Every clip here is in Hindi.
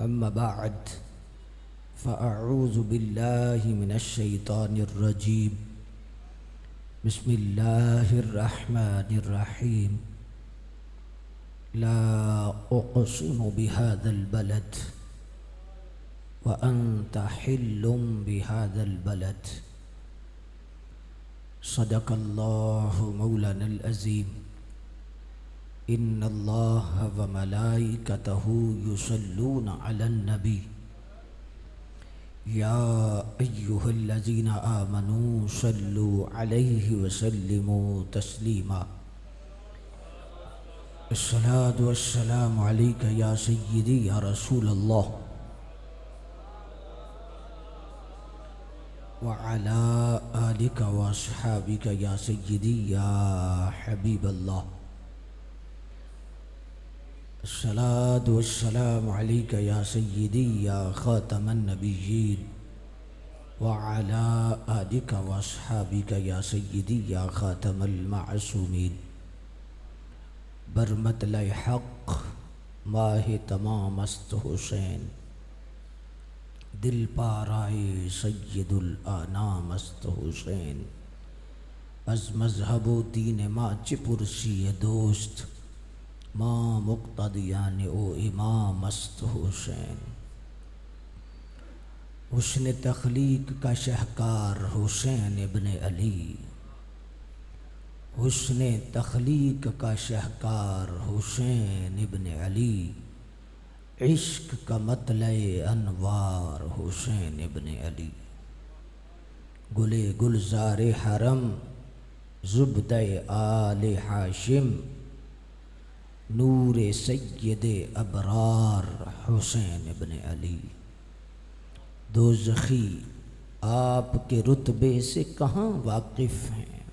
अम्मा बाद फ़अऊज़ु बिल्लाहि मिनश्शैतानिर्रजीम बिस्मिल्लाहिर्रहमानिर्रहीम ला उक़सिमु बिहाज़ल बलद व अन्त हिल्लुम बिहाज़ल बलद सदक़ल्लाहु मौलानल अज़ीम इन्नल्लाह व मलाइकतहु युसल्लूना अलन नबी या अय्युहल्लज़ीना आमनू सल्लू अलैहि व सल्लिमू तस्लीमा। अस्सलातु वस्सलामु अलैका या सय्यदी या रसूलल्लाह व अला आलिका व अस्हाबिका या सय्यदी या हबीबल्लाह। अस्सलातु वस्सलामु अलैका या सय्यदी या ख़ातमन नबिय्यीन व अला आलिका व अस्हाबिका या सय्यदी या ख़ातमल मासूमीन। बरमतल हक़ माह तमाम मस्त हुसैन दिल पाराए सय्यदुल आनाम मस्त हुसैन अज़ मज़हबो दीन मा चिपुरसी दोस्त माँ मुक़्तदियान ओ इमाम मस्त हुसैन। हुस्न तख़लीक़ का शाहकार हुसैन इब्न अली, हुस्न तख़लीक़ का शाहकार हुसैन इब्न अली, इश्क़ का मतले अनवार हुसैन इब्न अली। गुले गुलज़ारे हरम ज़ुब्दे आले हाशिम नूरे सय्यदे अबरार हुसैन इब्न अली। दोज़खी आपके रुतबे से कहाँ वाकिफ़ हैं,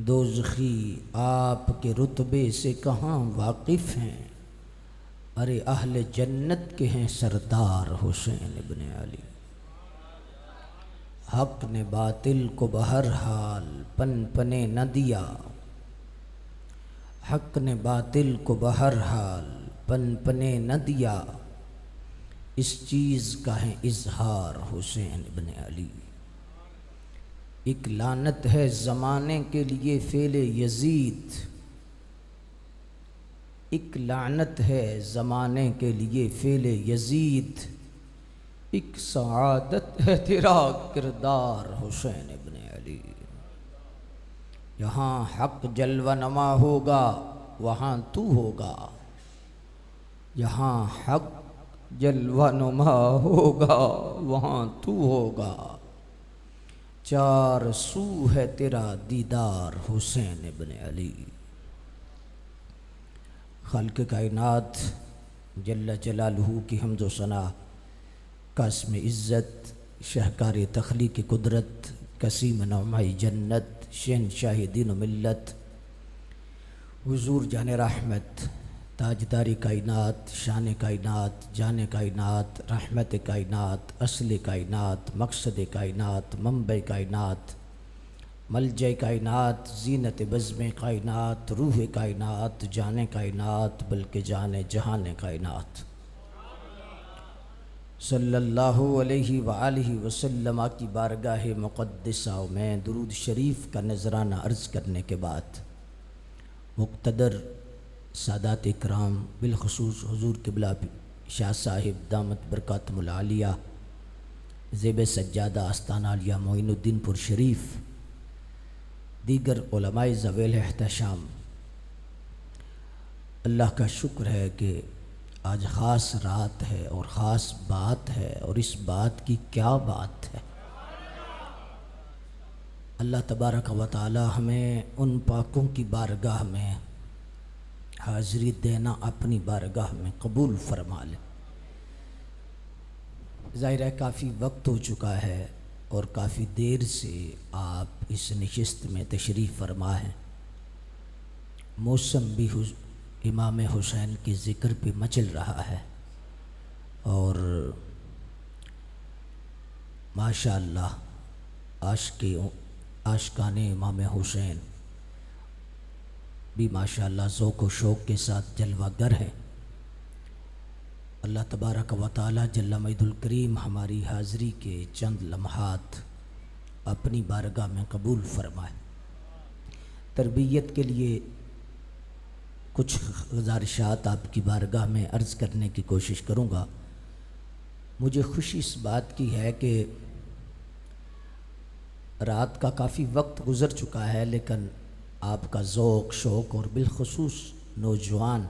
दोज़खी आपके रुतबे से कहाँ वाकिफ़ हैं, अरे अहले जन्नत के हैं सरदार हुसैन इब्न अली। हक़ ने बातिल को बहरहाल पनपने न दिया, हक़ ने बातिल को बहरहाल पनपने न दिया, इस चीज़ का है इजहार हुसैन इब्न अली। एक लानत है ज़माने के लिए फ़ेले यज़ीद, एक लानत है ज़माने के लिए फ़ेले यज़ीद, एक सआदत है तेरा किरदार हुसैन इब्न अली। यहाँ हक़ जलवा नमा होगा वहाँ तू होगा, यहाँ हक़ जलवा नुमा होगा वहाँ तू होगा, चार सू है तेरा दीदार हुसैन इब्न अली। खालिक़ कायनात जल्ल जलालहू की हम्द व सना, कास्म इज़्ज़त, शाहकार तख़लीक़ कुदरत, कसीम नौमाई जन्नत, शहनशाह दीन व मिल्लत, हुज़ूर जान रहमत, ताजदारी कायनात, शान कायनात, जान कायनात, रहमत कायनात, असल कायनात, मकसद कायनात, मंबे कायनात, मलजय कायनात, ज़ीनत बज़्म कायनात, रूह कायनात, जान कायनात, बल्कि जान जहान कायनात सल्लल्लाहु अलैहि व आलिहि वसल्लम की बारगाह मुक़द्दसा में दुरूद शरीफ का नजराना अर्ज़ करने के बाद मुक़्तदर सादात इकराम बिलख़ुसूस हुज़ूर क़िबला शाह साहिब दामत बरकातुहुल आलिया ज़ेब सज्जादा आस्ताना आलिया मोइनुद्दीनपुर शरीफ, दीगर उलमाए ज़वेल एहतशाम, अल्लाह का शुक्र है कि आज ख़ास रात है और ख़ास बात है, और इस बात की क्या बात है। अल्लाह तबारक व तआला हमें उन पाकों की बारगाह में हाज़िरी देना अपनी बारगाह में कबूल फरमा ले। ज़ाहिर है काफ़ी वक्त हो चुका है और काफ़ी देर से आप इस नशिस्त में तशरीफ़ फरमा हैं। मौसम भी इमाम हुसैन के ज़िक्र पे मचल रहा है और माशाअल्लाह आशिकाने इमाम हुसैन भी माशाअल्लाह ज़ौक़ व शौक़ के साथ जलवागर हैं। अल्लाह तबारक व तआला जल्ल मजदुल करीम हमारी हाज़री के चंद लम्हात अपनी बारगाह में कबूल फरमाए। तरबियत के लिए कुछ गुज़ारिशात आपकी बारगाह में अर्ज़ करने की कोशिश करूँगा। मुझे खुशी इस बात की है कि रात का काफ़ी वक्त गुज़र चुका है, लेकिन आपका ज़ौक़ शौक़ और बिलखुसूस नौजवान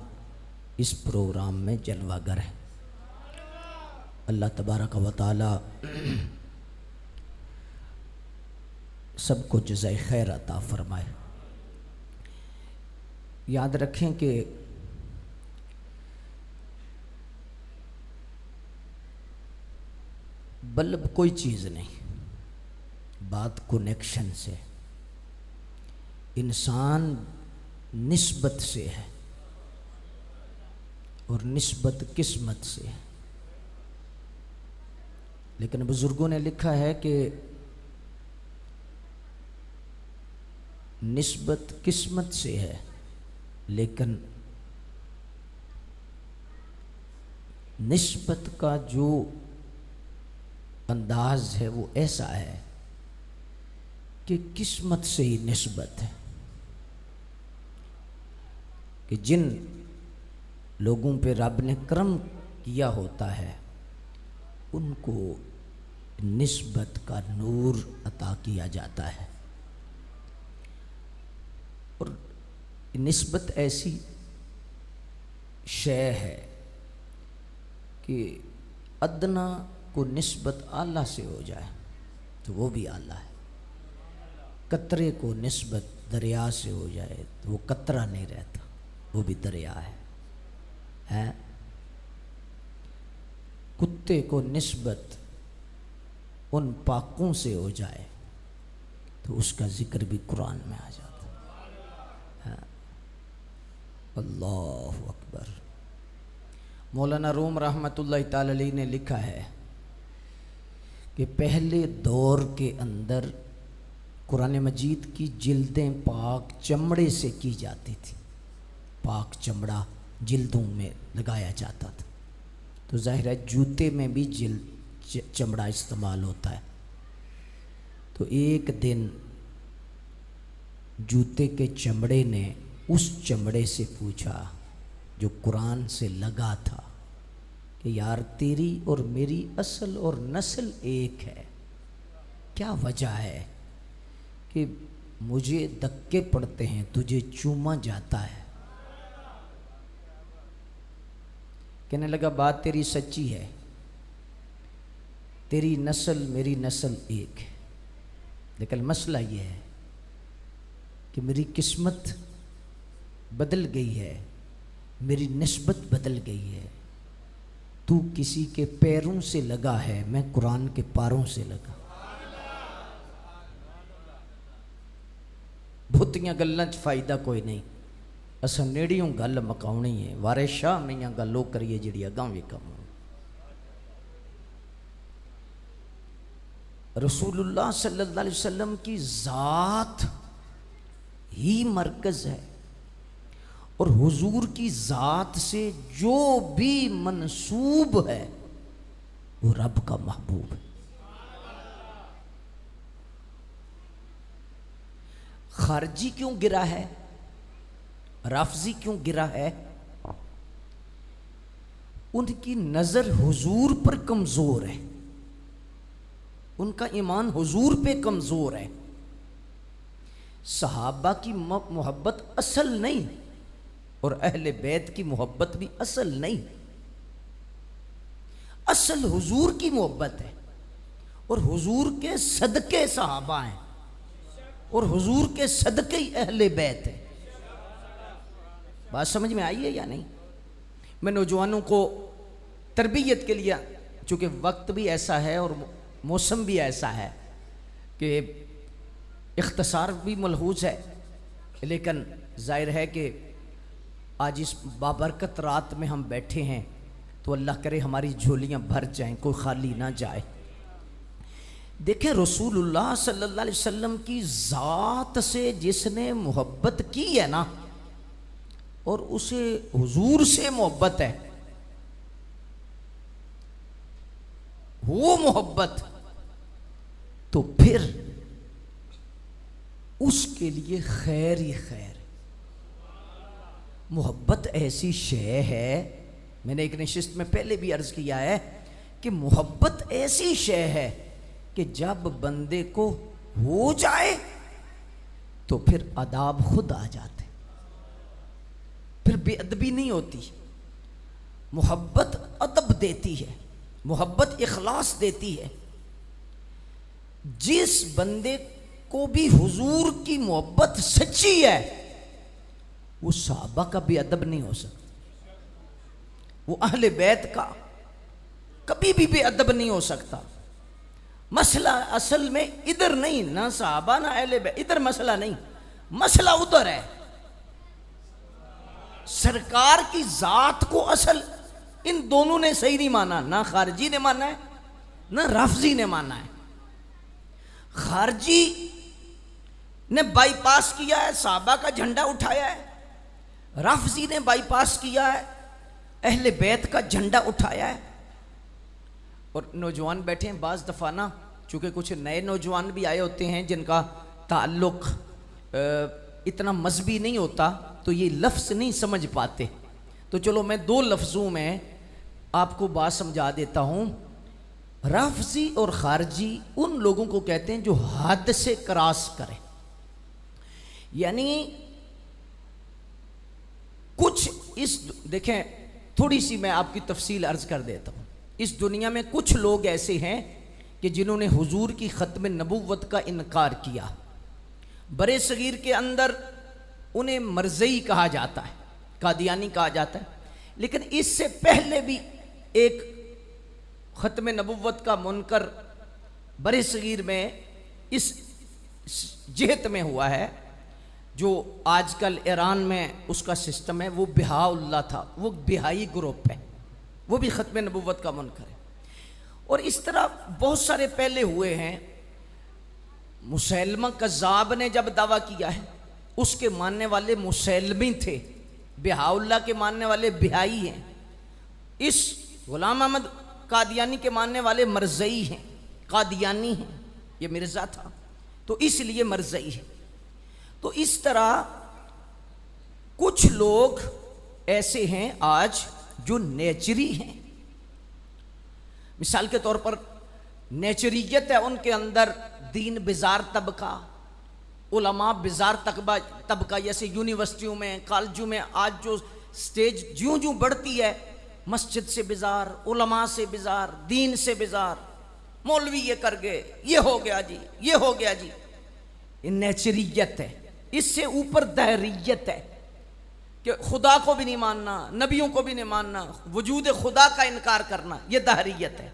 इस प्रोग्राम में जलवागर है। अल्लाह तबारक व तआला सबको जज़ाए खैर अता फ़रमाए। याद रखें कि बल्ब कोई चीज़ नहीं, बात कनेक्शन से, इंसान निस्बत से है और निस्बत किस्मत से है। लेकिन बुज़ुर्गों ने लिखा है कि निस्बत किस्मत से है, लेकिन निस्बत का जो अंदाज है वो ऐसा है कि किस्मत से ही निस्बत है कि जिन लोगों पे रब ने करम किया होता है उनको निस्बत का नूर अता किया जाता है। और निस्बत ऐसी शय है कि अदना को निस्बत आला से हो जाए तो वो भी आला है, कतरे को निस्बत दरिया से हो जाए तो वो कतरा नहीं रहता, वो भी दरिया है? कुत्ते को निस्बत उन पाकों से हो जाए तो उसका जिक्र भी कुरान में आ जाता है। अल्लाहु अकबर। मौलाना रूम रहमतुल्लाह ताला अलैह ने लिखा है कि पहले दौर के अंदर कुरान मजीद की जिल्दें पाक चमड़े से की जाती थी, पाक चमड़ा जिल्दों में लगाया जाता था। तो जाहिर है जूते में भी चमड़ा इस्तेमाल होता है। तो एक दिन जूते के चमड़े ने उस चमड़े से पूछा जो कुरान से लगा था कि यार तेरी और मेरी असल और नस्ल एक है, क्या वजह है कि मुझे धक्के पड़ते हैं, तुझे चूमा जाता है? कहने लगा बात तेरी सच्ची है, तेरी नस्ल मेरी नस्ल एक है, लेकिन मसला ये है कि मेरी किस्मत बदल गई है, मेरी निस्बत बदल गई है। तू किसी के पैरों से लगा है, मैं कुरान के पारों से लगा। बहुतियां गल्लां च फायदा कोई नहीं, असां नेड़ियों गल मकाउणी है, वारे शाह मियां गल वो करिए जिहड़ी अगां भी कम। रसूलुल्लाह सल्लल्लाहु अलैहि वसल्लम की ज़ात ही मरकज़ है और हुजूर की ज़ात से जो भी मंसूब है वो रब का महबूब है। खारजी क्यों गिरा है, राफजी क्यों गिरा है? उनकी नज़र हुजूर पर कमज़ोर है, उनका ईमान हुजूर पे कमज़ोर है। सहाबा की मोहब्बत असल नहीं और अहले बैत की मोहब्बत भी असल नहीं, असल हुजूर की मोहब्बत है और हुजूर के सदके सहाबा हैं और हुजूर के सदके ही अहले बैत है। बात समझ में आई है या नहीं? मैं नौजवानों को तरबियत के लिए, चूँकि वक्त भी ऐसा है और मौसम भी ऐसा है कि इख्तसार भी मलहूज है, लेकिन जाहिर है कि आज इस बाबरकत रात में हम बैठे हैं तो अल्लाह करे हमारी झोलियाँ भर जाएं, कोई खाली ना जाए। देखें रसूलुल्लाह सल्लल्लाहु अलैहि वसल्लम की ज़ात से जिसने मोहब्बत की है ना, और उसे हुजूर से मोहब्बत है, हो मोहब्बत तो फिर उसके लिए खैर ही खैर। मोहब्बत ऐसी शय है, मैंने एक नशिस्त में पहले भी अर्ज किया है कि मोहब्बत ऐसी शय है कि जब बंदे को हो जाए तो फिर अदाब खुद आ जाते, फिर बेअदबी नहीं होती। मोहब्बत अदब देती है, मोहब्बत इखलास देती है। जिस बंदे को भी हुजूर की मोहब्बत सच्ची है वो सहाबा का बेअदब नहीं हो सकता, वो अहले बैत का कभी भी बेअदब नहीं हो सकता। मसला असल में इधर नहीं, ना सहाबा ना अहले बैत, इधर मसला नहीं, मसला उधर है। सरकार की जात को असल इन दोनों ने सही नहीं माना, ना खारजी ने माना है ना राफजी ने माना है। खारजी ने बाईपास किया है, सहाबा का झंडा उठाया है, राफजी ने बाईपास किया है, अहले बैत का झंडा उठाया है। और नौजवान बैठे हैं, बाज़ दफ़ा ना चूँकि कुछ नए नौजवान भी आए होते हैं जिनका ताल्लुक़ इतना मजहबी नहीं होता, तो ये लफ्ज़ नहीं समझ पाते। तो चलो मैं दो लफ्ज़ों में आपको बात समझा देता हूँ। राफजी और खारजी उन लोगों को कहते हैं जो हद से क्रॉस करें, यानी कुछ इस देखें, थोड़ी सी मैं आपकी तफसील अर्ज कर देता हूँ। इस दुनिया में कुछ लोग ऐसे हैं कि जिन्होंने हुजूर की ख़त्म नबुव्वत का इनकार किया। बरे सगीर के अंदर उन्हें मरज़ई कहा जाता है, कादियानी कहा जाता है, लेकिन इससे पहले भी एक ख़त्म नबुव्वत का मुनकर बरे सगीर में इस जिहत में हुआ है जो आजकल ईरान में उसका सिस्टम है, वो बिहाउल्लाह था, वो बिहाई ग्रुप है, वो भी ख़त्म नबुव्वत का मुनकर है। और इस तरह बहुत सारे पहले हुए हैं। मुसैलमा कज़्ज़ाब ने जब दावा किया है, उसके मानने वाले मुसैलमी थे, बिहाउल्लाह के मानने वाले बिहाई हैं। इस गुलाम अहमद कादियानी के मानने वाले मरज़ई हैं, कादियानी हैं, ये मिर्ज़ा था तो इसलिए मरज़ई है। तो इस तरह कुछ लोग ऐसे हैं आज जो नेचरी हैं। मिसाल के तौर पर नेचरियत है उनके अंदर, दीन बिजार तबका, उलमा बिजार तबका, जैसे यूनिवर्सिटियों में कॉलेजों में आज जो स्टेज ज्यों ज्यों बढ़ती है, मस्जिद से बिजार, उलमा से बिजार, दीन से बिजार, मौलवी ये कर गए, ये हो गया जी, ये हो गया जी, ये नेचरियत है। इससे ऊपर दहरियत है कि खुदा को भी नहीं मानना, नबियों को भी नहीं मानना, वजूद खुदा का इनकार करना, ये दहरियत है।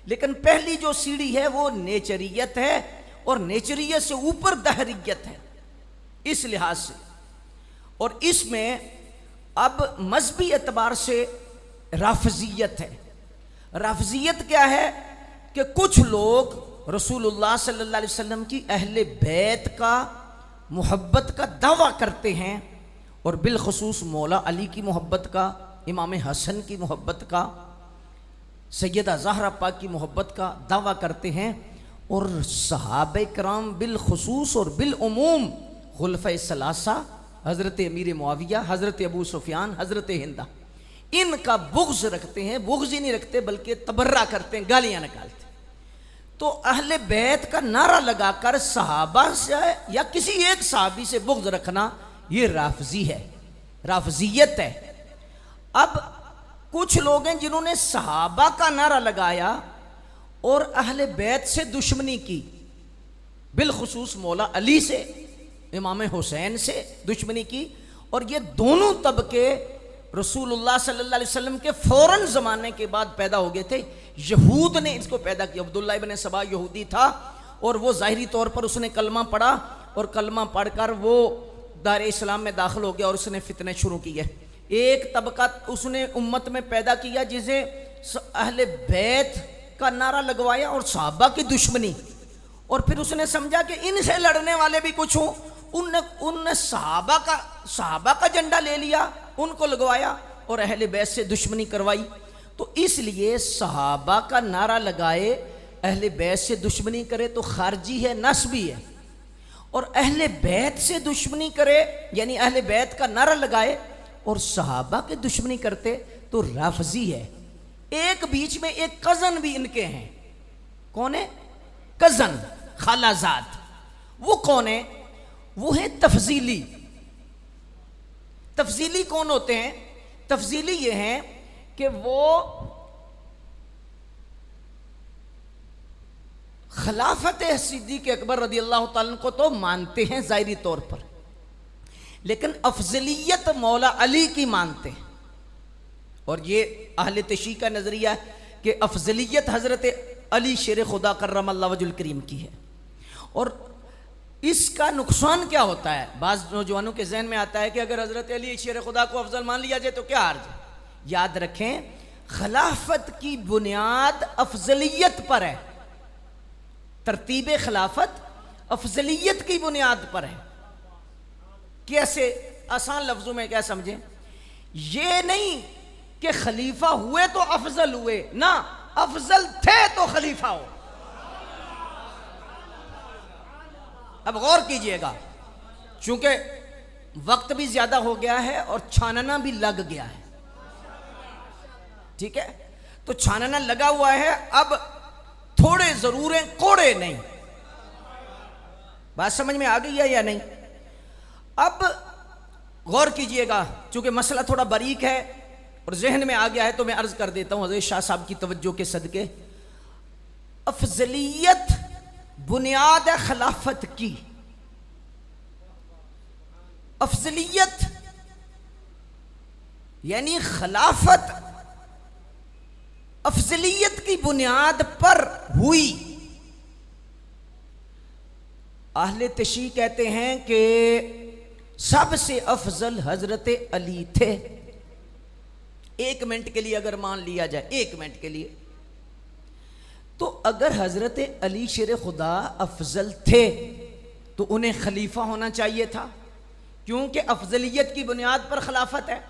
लेकिन पहली जो सीढ़ी है वो नेचरियत है, और नेचरियत से ऊपर दहरियत है इस लिहाज से। और इसमें अब मजहबी एतबार से राफजियत है। राफजियत क्या है कि कुछ लोग रसूलुल्लाह सल्लल्लाहु अलैहि वसल्लम की अहले बैत का मोहब्बत का दावा करते हैं, और बिलखुसूस मौला अली की मोहब्बत का, इमाम हसन की मोहब्बत का, सैयदा ज़हरा पाक की मोहब्बत का दावा करते हैं। और सहाबे कराम बिलखुसूस और बिलउमूम खुलफ़ाए सलासा, हज़रत अमीर मुआविया, हज़रत अबू सुफियान, हज़रत हिंदा, इनका बुग़्ज़ रखते हैं। बुग़्ज़ ही नहीं रखते बल्कि तबर्रा करते हैं, गालियाँ निकालते हैं। तो अहले बैत का नारा लगाकर सहाबा से या किसी एक सहाबी से बुग़्ज़ रखना, ये राफजी है, राफजियत है। अब कुछ लोग हैं जिन्होंने सहाबा का नारा लगाया और अहले बैत से दुश्मनी की, बिलखुसूस मौला अली से, इमाम हुसैन से दुश्मनी की। और ये दोनों तबके रसूलुल्लाह सल्लल्लाहु अलैहि वसल्लम के फ़ौरन ज़माने के बाद पैदा हो गए थे। यहूद ने इसको पैदा किया। अब्दुल्लाह इब्न सबा यहूदी था और वो ज़ाहिरी तौर पर उसने कलमा पढ़ा, और कलमा पढ़कर वो दार इस्लाम में दाखिल हो गया और उसने फितने शुरू किए। एक तबका उसने उम्मत में पैदा किया जिसे अहले बैत का नारा लगवाया और सहाबा की दुश्मनी, और फिर उसने समझा कि इनसे लड़ने वाले भी कुछ हों, उनने सहाबा का झंडा ले लिया, उनको लगवाया और अहले बैत से दुश्मनी करवाई। तो इसलिए सहाबा का नारा लगाए, अहले बैत से दुश्मनी करे तो खारजी है, नस्बी है, और अहले बैत से दुश्मनी करे यानी अहले बैत का नारा लगाए और सहाबा के दुश्मनी करते तो राफजी है। एक बीच में एक कजन भी इनके हैं, कौन है? कजन, खालाजाद। वो कौन है? वो है तफजीली। तफजीली कौन होते हैं? तफजीली ये हैं कि वो खिलाफत सिद्दीक़ अकबर रज़ी अल्लाह ताला को तो मानते हैं ज़ाहिरी तौर पर, लेकिन अफजलियत मौला अली की मानते हैं। और ये अहले तशी का नजरिया है कि अफजलियत हजरत अली शेर खुदा कर्रमल्लाहु वजहुल करीम की है। और इसका नुकसान क्या होता है? बाज़ नौजवानों के जहन में आता है कि अगर हजरत अली शेर खुदा को अफजल मान लिया जाए तो क्या हर्ज है। याद रखें, खिलाफत की बुनियाद अफजलियत पर है, तरतीब खिलाफत अफजलियत की बुनियाद पर है। कैसे? आसान लफ्जों में क्या समझें? ये नहीं कि खलीफा हुए तो अफजल हुए, ना, अफजल थे तो खलीफा हो। अब गौर कीजिएगा, चूंकि वक्त भी ज्यादा हो गया है और छानना भी लग गया है, ठीक है? तो छानना लगा हुआ है, अब थोड़े जरूर हैं, कोड़े नहीं। बात समझ में आ गई है या नहीं? अब गौर कीजिएगा, चूंकि मसला थोड़ा बारीक है और जहन में आ गया है तो मैं अर्ज कर देता हूं हज़रत शाह साहब की तवज्जो के सदके। अफजलियत बुनियाद है खिलाफत की। अफजलियत यानी खिलाफत अफजलियत की बुनियाद पर हुई। अहले तशी कहते हैं कि सबसे अफजल हजरत अली थे। एक मिनट के लिए अगर मान लिया जाए, एक मिनट के लिए, तो अगर हजरत अली शेर खुदा अफजल थे तो उन्हें खलीफा होना चाहिए था, क्योंकि अफजलियत की बुनियाद पर खिलाफत है।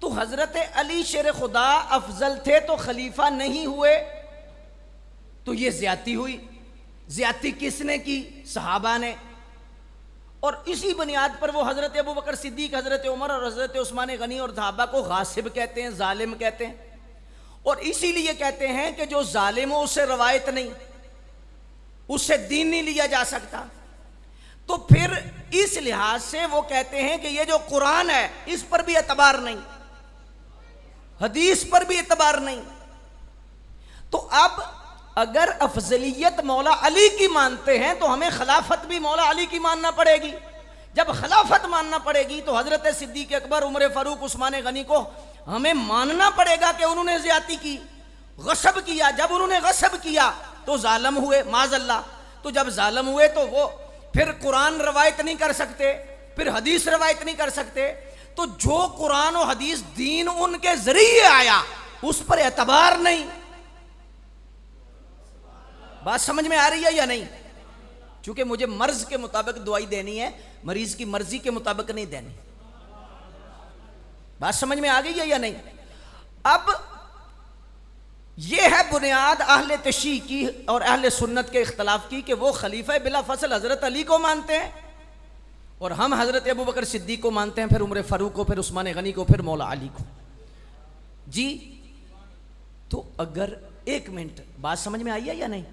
तो हजरत अली शेर खुदा अफजल थे तो खलीफा नहीं हुए, तो ये ज्यादती हुई। ज्यादती किसने की? सहाबा ने। और इसी बुनियाद पर वो हजरत अबू बकर सिद्दीक, हजरत उमर और हजरत उस्मान गनी और सहाबा को गासिब कहते हैं, जालिम कहते हैं। और इसीलिए कहते हैं कि जो जालिम हो उससे रवायत नहीं, उससे दीन नहीं लिया जा सकता। तो फिर इस लिहाज से वो कहते हैं कि ये जो कुरान है इस पर भी एतबार नहीं, हदीस पर भी एतबार नहीं। तो अब अगर अफजलियत मौला अली की मानते हैं तो हमें खिलाफत भी मौला अली की मानना पड़ेगी। जब खिलाफत मानना पड़ेगी तो हजरत सिद्दीक अकबर, उमर फारूक, उस्मान गनी को हमें मानना पड़ेगा कि उन्होंने ज्यादती की, गसब किया। जब उन्होंने गसब किया तो जालिम हुए, माज़अल्लाह। तो जब जालिम हुए तो वो फिर कुरान रवायत नहीं कर सकते, फिर हदीस रवायत नहीं कर सकते। तो जो कुरान और हदीस दीन उनके जरिए आया उस पर एतबार नहीं। बात समझ में आ रही है या नहीं? चूंकि मुझे मर्ज के मुताबिक दवाई देनी है, मरीज की मर्जी के मुताबिक नहीं देनी। बात समझ में आ गई है या नहीं? अब यह है बुनियाद अहले तशी की और अहले सुन्नत के इख्तलाफ की कि वो खलीफा बिला फसल हजरत अली को मानते हैं और हम हजरत अबू बकर सिद्दीक को मानते हैं, फिर उमर फारूक को, फिर उस्मान गनी को, फिर मौला अली को। जी, तो अगर एक मिनट बात समझ में आई है या नहीं?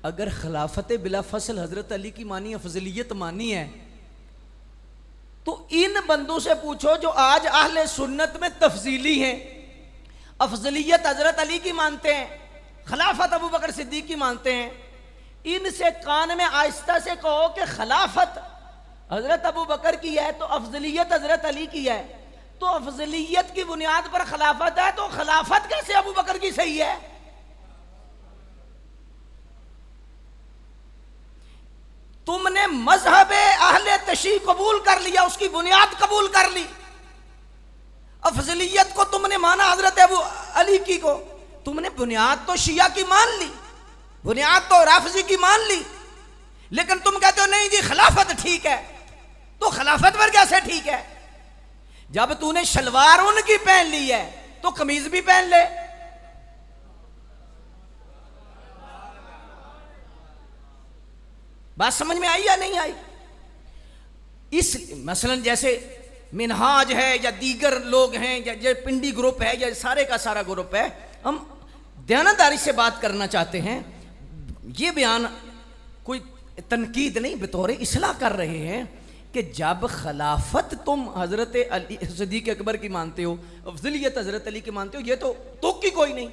अगर खिलाफत बिला फसल हजरत अली की मानी, अफजलियत मानी है, तो इन बंदों से पूछो जो आज अहले सुन्नत में तफजीली हैं, अफजलियत हजरत अली की मानते हैं, खिलाफत अबू बकर सिद्दीक की मानते हैं, इनसे कान में आहिस्ता से कहो कि खिलाफत हजरत अबू बकर की है तो अफजलियत हजरत अली की है। तो अफजलियत की बुनियाद पर खिलाफत है, तो खिलाफत कैसे अबू बकर की सही है? तुमने मजहब अहले तशी कबूल कर लिया, उसकी बुनियाद कबूल कर ली। अफजलियत को तुमने माना हजरत अबू अली की को, तुमने बुनियाद तो शिया की मान ली, बुनियाद तो राफजी की मान ली, लेकिन तुम कहते हो नहीं जी खिलाफत ठीक है। तो खिलाफत पर कैसे ठीक है? जब तूने शलवार उनकी पहन ली है तो कमीज भी पहन ले, बात समझ में आई या नहीं आई? इस मसलन जैसे मिनहाज है या दीगर लोग हैं या जो पिंडी ग्रुप है या सारे का सारा ग्रुप है, हम दयानतदारी से बात करना चाहते हैं। ये बयान कोई तनकीद नहीं, बतौर इस्लाह कर रहे हैं कि जब खिलाफत तुम हजरत अली सिद्दीक़ अकबर की मानते हो, अफजलियत हजरत अली की मानते हो, ये तो तुक की कोई नहीं।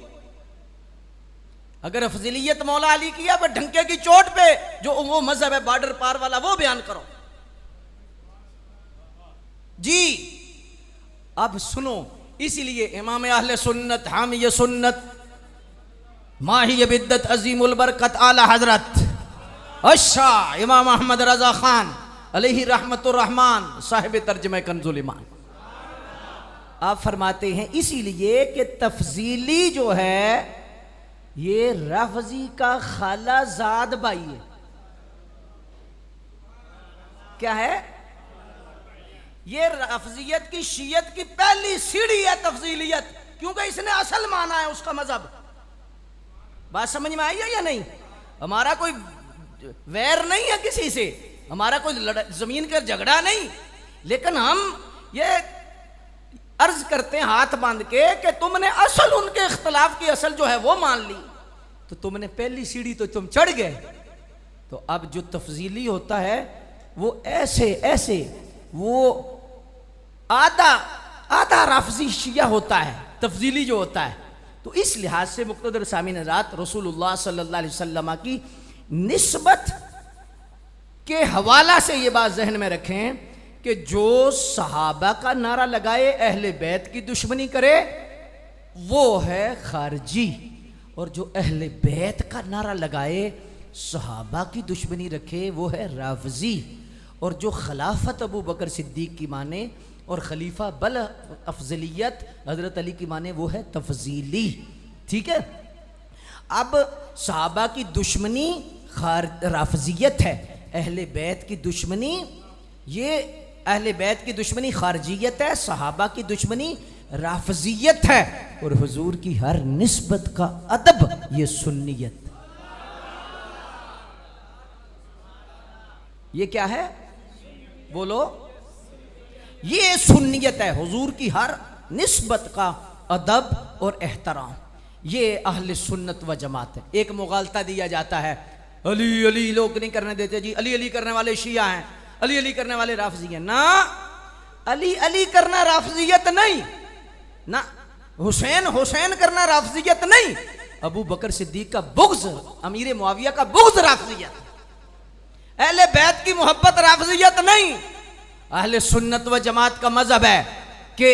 अगर अफजलियत मौला अली की है, पर ढंके की चोट पे जो वो मजहब है बॉर्डर पार वाला, वो बयान करो जी। अब सुनो, इसीलिए इमाम अहले सुन्नत हामी सुन्नत माही बिद्दत अजीमुल बरकत आला हजरत अच्छा इमाम अहमद रजा खान अलैहि रहमतुर रहमान साहिब तर्जुमा कंजुल ईमान, आप फरमाते हैं इसीलिए कि तफजीली जो है ये रफजी का खालाजाद भाई है। क्या है? ये रफजियत की शीयत की पहली सीढ़ी है तफजीलियत, क्योंकि इसने असल माना है उसका मजहब। बात समझ में आई है या नहीं? हमारा कोई वैर नहीं है किसी से, हमारा कोई जमीन का झगड़ा नहीं, लेकिन हम ये अर्ज करते हैं हाथ बांध के कि तुमने असल उनके इख्तलाफ की असल जो है वो मान ली, तो तुमने पहली सीढ़ी तो तुम चढ़ गए। तो अब जो तफजीली होता है वो ऐसे ऐसे वो आधा आधा रफजी शिया होता है तफजीली जो होता है। तो इस लिहाज से मुक़्तदर सामीन हज़रात रसूलुल्लाह सल्लल्लाहु अलैहि वसल्लम की निस्बत के हवाला से ये बात जहन में रखें कि जो सहाबा का नारा लगाए अहले बैत की दुश्मनी करे वो है खारजी, और जो अहले बैत का नारा लगाए सहाबा की दुश्मनी रखे वो है राफजी, और जो खिलाफत अबू बकर सिद्दीक की माने और खलीफा बल अफजलियत हजरत अली की माने वो है तफजीली। ठीक है, अब सहाबा की दुश्मनी राफजियत है, अहले बैत की दुश्मनी ये अहले बैत की दुश्मनी खारजियत है, सहाबा की दुश्मनी राफजियत है, और हुजूर की हर निस्बत का अदब ये सुन्नियत। ये क्या है बोलो? ये सुन्नियत है, हुजूर की हर निस्बत का अदब और एहतराम, ये अहले सुन्नत व जमात है। एक मुगालता दिया जाता है, अली अली लोग नहीं करने देते जी, अली अली करने वाले शिया हैं, अली अली करने वाले राफजी हैं। ना, अली अली करना राफजियत नहीं, ना हुसैन हुसैन करना राफजियत नहीं, अबू बकर सिद्दीक का बुग़्ज़, अमीर मुआविया का बुग़्ज़ राफजियत, अहले बैत की मोहब्बत राफजियत नहीं। अहले सुन्नत व जमात का मजहब है कि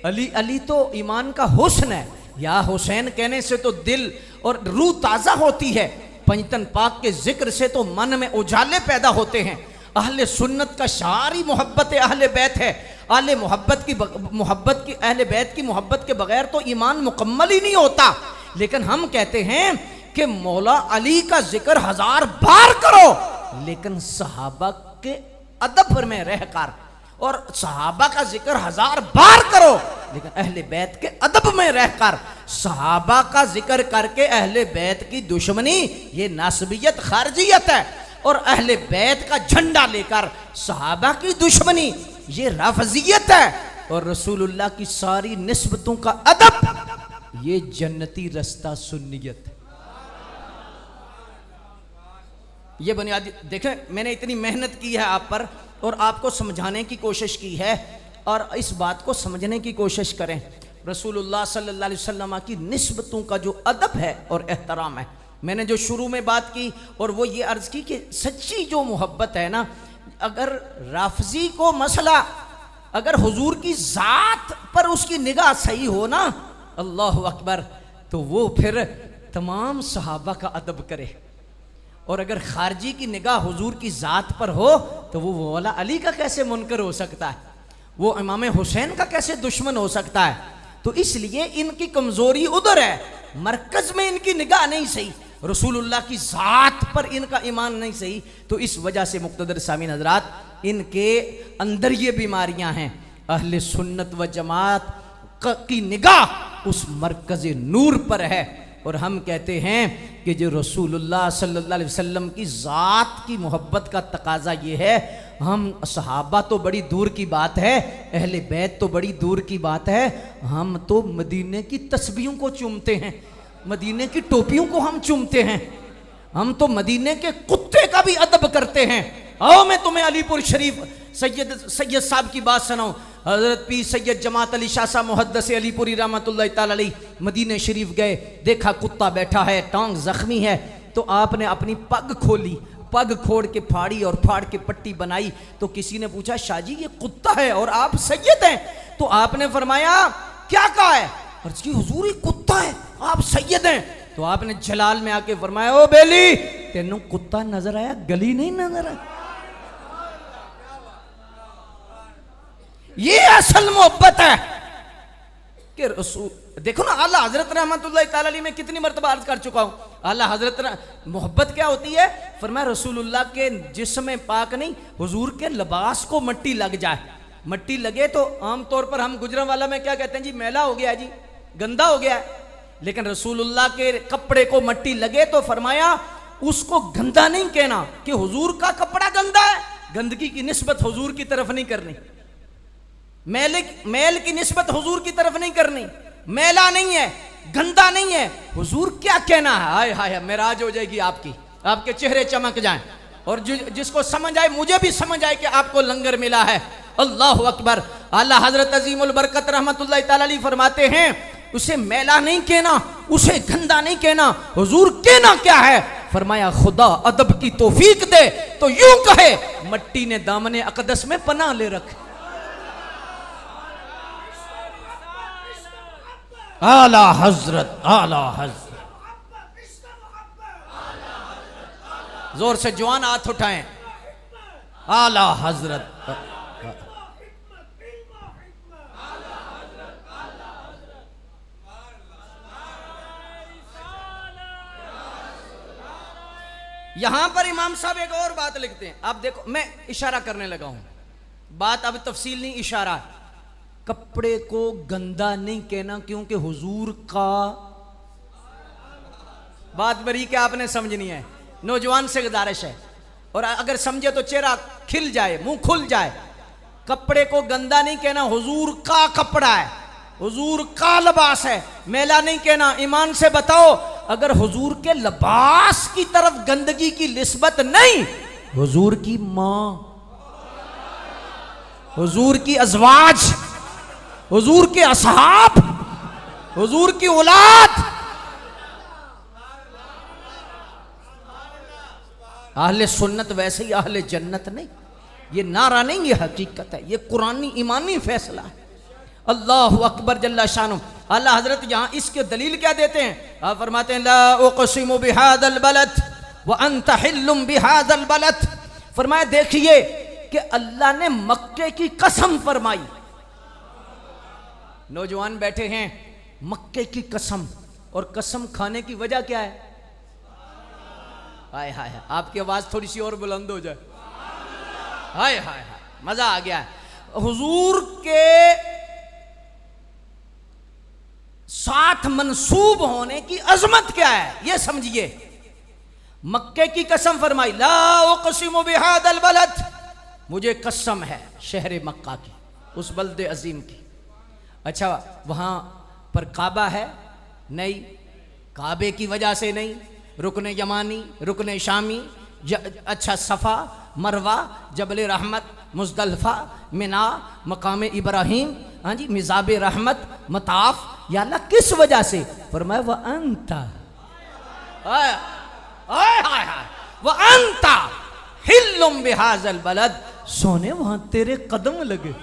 अली अली तो ईमान का हुस्न है, या हुसैन कहने से तो दिल और रूह ताज़ा होती है, पंजतन पाक के जिक्र से तो मन में उजाले पैदा होते हैं। अहले सुन्नत का शारी मोहब्बत अहले बैत है, अहले मोहब्बत की अहले बैत की मोहब्बत के बगैर तो ईमान मुकम्मल ही नहीं होता। लेकिन हम कहते हैं कि मौला अली का जिक्र 1000 बार करो, लेकिन सहाबा के अदब में रहकर, और सहाबा का जिक्र 1000 बार करो, लेकिन अहले बैत के अदब में रहकर सहाबा का जिक्र करके अहले बैत की दुश्मनी ये नासबियत खारजियत है, और अहले बैत का झंडा लेकर सहाबा की दुश्मनी ये राफजियत है, और रसूलुल्लाह की सारी निस्बतों का अदब ये जन्नती रास्ता सुन्नियत है। ये बुनियादी देखें, मैंने इतनी मेहनत की है आप पर और आपको समझाने की कोशिश की है, और इस बात को समझने की कोशिश करें। रसूलुल्लाह सल्लल्लाहु अलैहि वसल्लम की निस्बतों का जो अदब है और एहतराम है, मैंने जो शुरू में बात की और वो ये अर्ज़ की कि सच्ची जो मोहब्बत है ना, अगर राफजी को मसला अगर हुजूर की ज़ात पर उसकी निगाह सही हो ना, अल्लाह अकबर, तो वो फिर तमाम सहाबा का अदब करे, और अगर खारजी की निगाह हुजूर की ज़ात पर हो तो वो मौला अली का कैसे मुनकर हो सकता है, वो इमाम हुसैन का कैसे दुश्मन हो सकता है। तो इसलिए इनकी कमज़ोरी उधर है, मरकज़ में इनकी निगाह नहीं सही, रसूलुल्लाह की ज़ात पर इनका ईमान नहीं सही। तो इस वजह से मुक़्तदर सामीन हज़रात इनके अंदर ये बीमारियां हैं। अहले सुन्नत व जमात की निगाह उस मरकज़ नूर पर है, और हम कहते हैं कि जो रसूलुल्लाह सल्लल्लाहु अलैहि वसल्लम की ज़ात की मोहब्बत का तकाजा ये है, हम सहाबा तो बड़ी दूर की बात है, अहले बैत तो बड़ी दूर की बात है, हम तो मदीने की तस्बीहों को चूमते हैं, मदीने की टोपियों को हम चूमते हैं, हम तो मदीने के कुत्ते का भी अदब करते हैं। आओ मैं तुम्हें अलीपुर शरीफ सैयद साहब की बात सुनाऊं। हजरत पीर सैयद जमात अली शाह साहब मुहद्दिस अलीपुरी रहमतुल्लाह तआला अलैह मदीने शरीफ गए, देखा कुत्ता बैठा है, टांग जख्मी है, तो आपने अपनी पग खोली, पग खोड़ के फाड़ी और फाड़ के पट्टी बनाई। तो किसी ने पूछा शाह जी ये कुत्ता है और आप सैयद हैं? तो आपने फरमाया क्या कहा है? अर्ज की हुजूर ये कुत्ता है, आप सैयद हैं। तो आपने जलाल में आके फरमाया ओ बेली तेनू कुत्ता नजर आया, गली नहीं नजर आया। ये असल मोहब्बत है कि रसूल देखो ना, आला हजरत रहमतुल्लाह तआला अलैह में कितनी मर्तबा अर्ज कर चुका हूं। आला हजरत मोहब्बत क्या होती है? फरमाया रसूलुल्लाह के जिस्म पाक नहीं, हुजूर के लिबास को मट्टी लग जाए। मट्टी लगे तो आमतौर पर हम गुजरांवाला में क्या कहते हैं जी, मैला हो गया जी, गंदा हो गया है। लेकिन रसूलुल्लाह के कपड़े को मट्टी लगे तो फरमाया उसको गंदा नहीं कहना कि हुजूर का कपड़ा गंदा है, गंदगी की निस्बत हुजूर की तरफ नहीं करनी, मैल की निस्बत हुजूर की तरफ नहीं करनी। मैला नहीं है, गंदा नहीं है, हुजूर क्या कहना है। हाय हाय मेराज हो जाएगी आपकी, आपके चेहरे चमक जाएं और जिसको समझ आए, मुझे भी समझ आए कि आपको लंगर मिला है। अल्लाह अकबर। आला हजरत अजीमुल बरकत रहमतुल्लाह तआला अलैह फरमाते हैं उसे मैला नहीं कहना, उसे गंदा नहीं कहना, हुजूर कहना क्या है? फरमाया खुदा अदब की तौफीक दे तो यूं कहे मट्टी ने दामने अकदस में पनाह ले रखे। आला हजरत, आला हजरत, जोर से जवान हाथ उठाएं। आला हजरत, यहां पर इमाम साहब एक और बात लिखते हैं। आप देखो मैं इशारा करने लगा हूं, बात अब तफसील नहीं, इशारा। कपड़े को गंदा नहीं कहना क्योंकि हुजूर का, बात बरी के आपने समझनी है, नौजवान से गुजारिश है, और अगर समझे तो चेहरा खिल जाए, मुंह खुल जाए। कपड़े को गंदा नहीं कहना, हुजूर का कपड़ा है, हुजूर का लिबास है, मैला नहीं कहना। ईमान से बताओ अगर हुजूर के लिबास की तरफ गंदगी की निस्बत नहीं, हुजूर की मां, हुजूर की अज़वाज, हुजूर के असहाब, हुजूर की औलाद, अहले सुन्नत वैसे ही अहले जन्नत नहीं। ये नारा नहीं, ये हकीकत है, ये कुरानी ईमानी फैसला है। अल्लाहु अकबर जल्ला शानु। अल्लाह हजरत यहाँ इसके दलील क्या देते हैं? आप फरमाते हैं ला उक़सिमु बिहादल बलद व अंता हिल्लुम बिहादल बलद। फरमाया देखिए कि अल्लाह ने मक्के की कसम फरमाई। नौजवान बैठे हैं, मक्के की कसम, और कसम खाने की वजह क्या है? हाय हाय हाय, आपकी आवाज थोड़ी सी और बुलंद हो जाए। हाय हाय हाय, मजा आ गया है। हुजूर के साथ मंसूब होने की अजमत क्या है ये समझिए। मक्के की कसम फरमाई, ला उक़सिमु बिहादल बलद, मुझे कसम है शहर मक्का की, उस बल्दे अजीम की। अच्छा वहां पर काबा है? नहीं, काबे की वजह से नहीं, रुकने यमानी, रुकने शामी, अच्छा सफ़ा, मरवा, जबल रहमत, मुज़दलिफ़ा, मिना, मकाम इब्राहिम, हाँ जी, मिज़ाब रहमत, मताफ, या अल्लाह किस वजह से? फरमाया व अंता, व अंता हिल्लुम बिहाज़ल बलद, सोने वहां तेरे कदम लगे।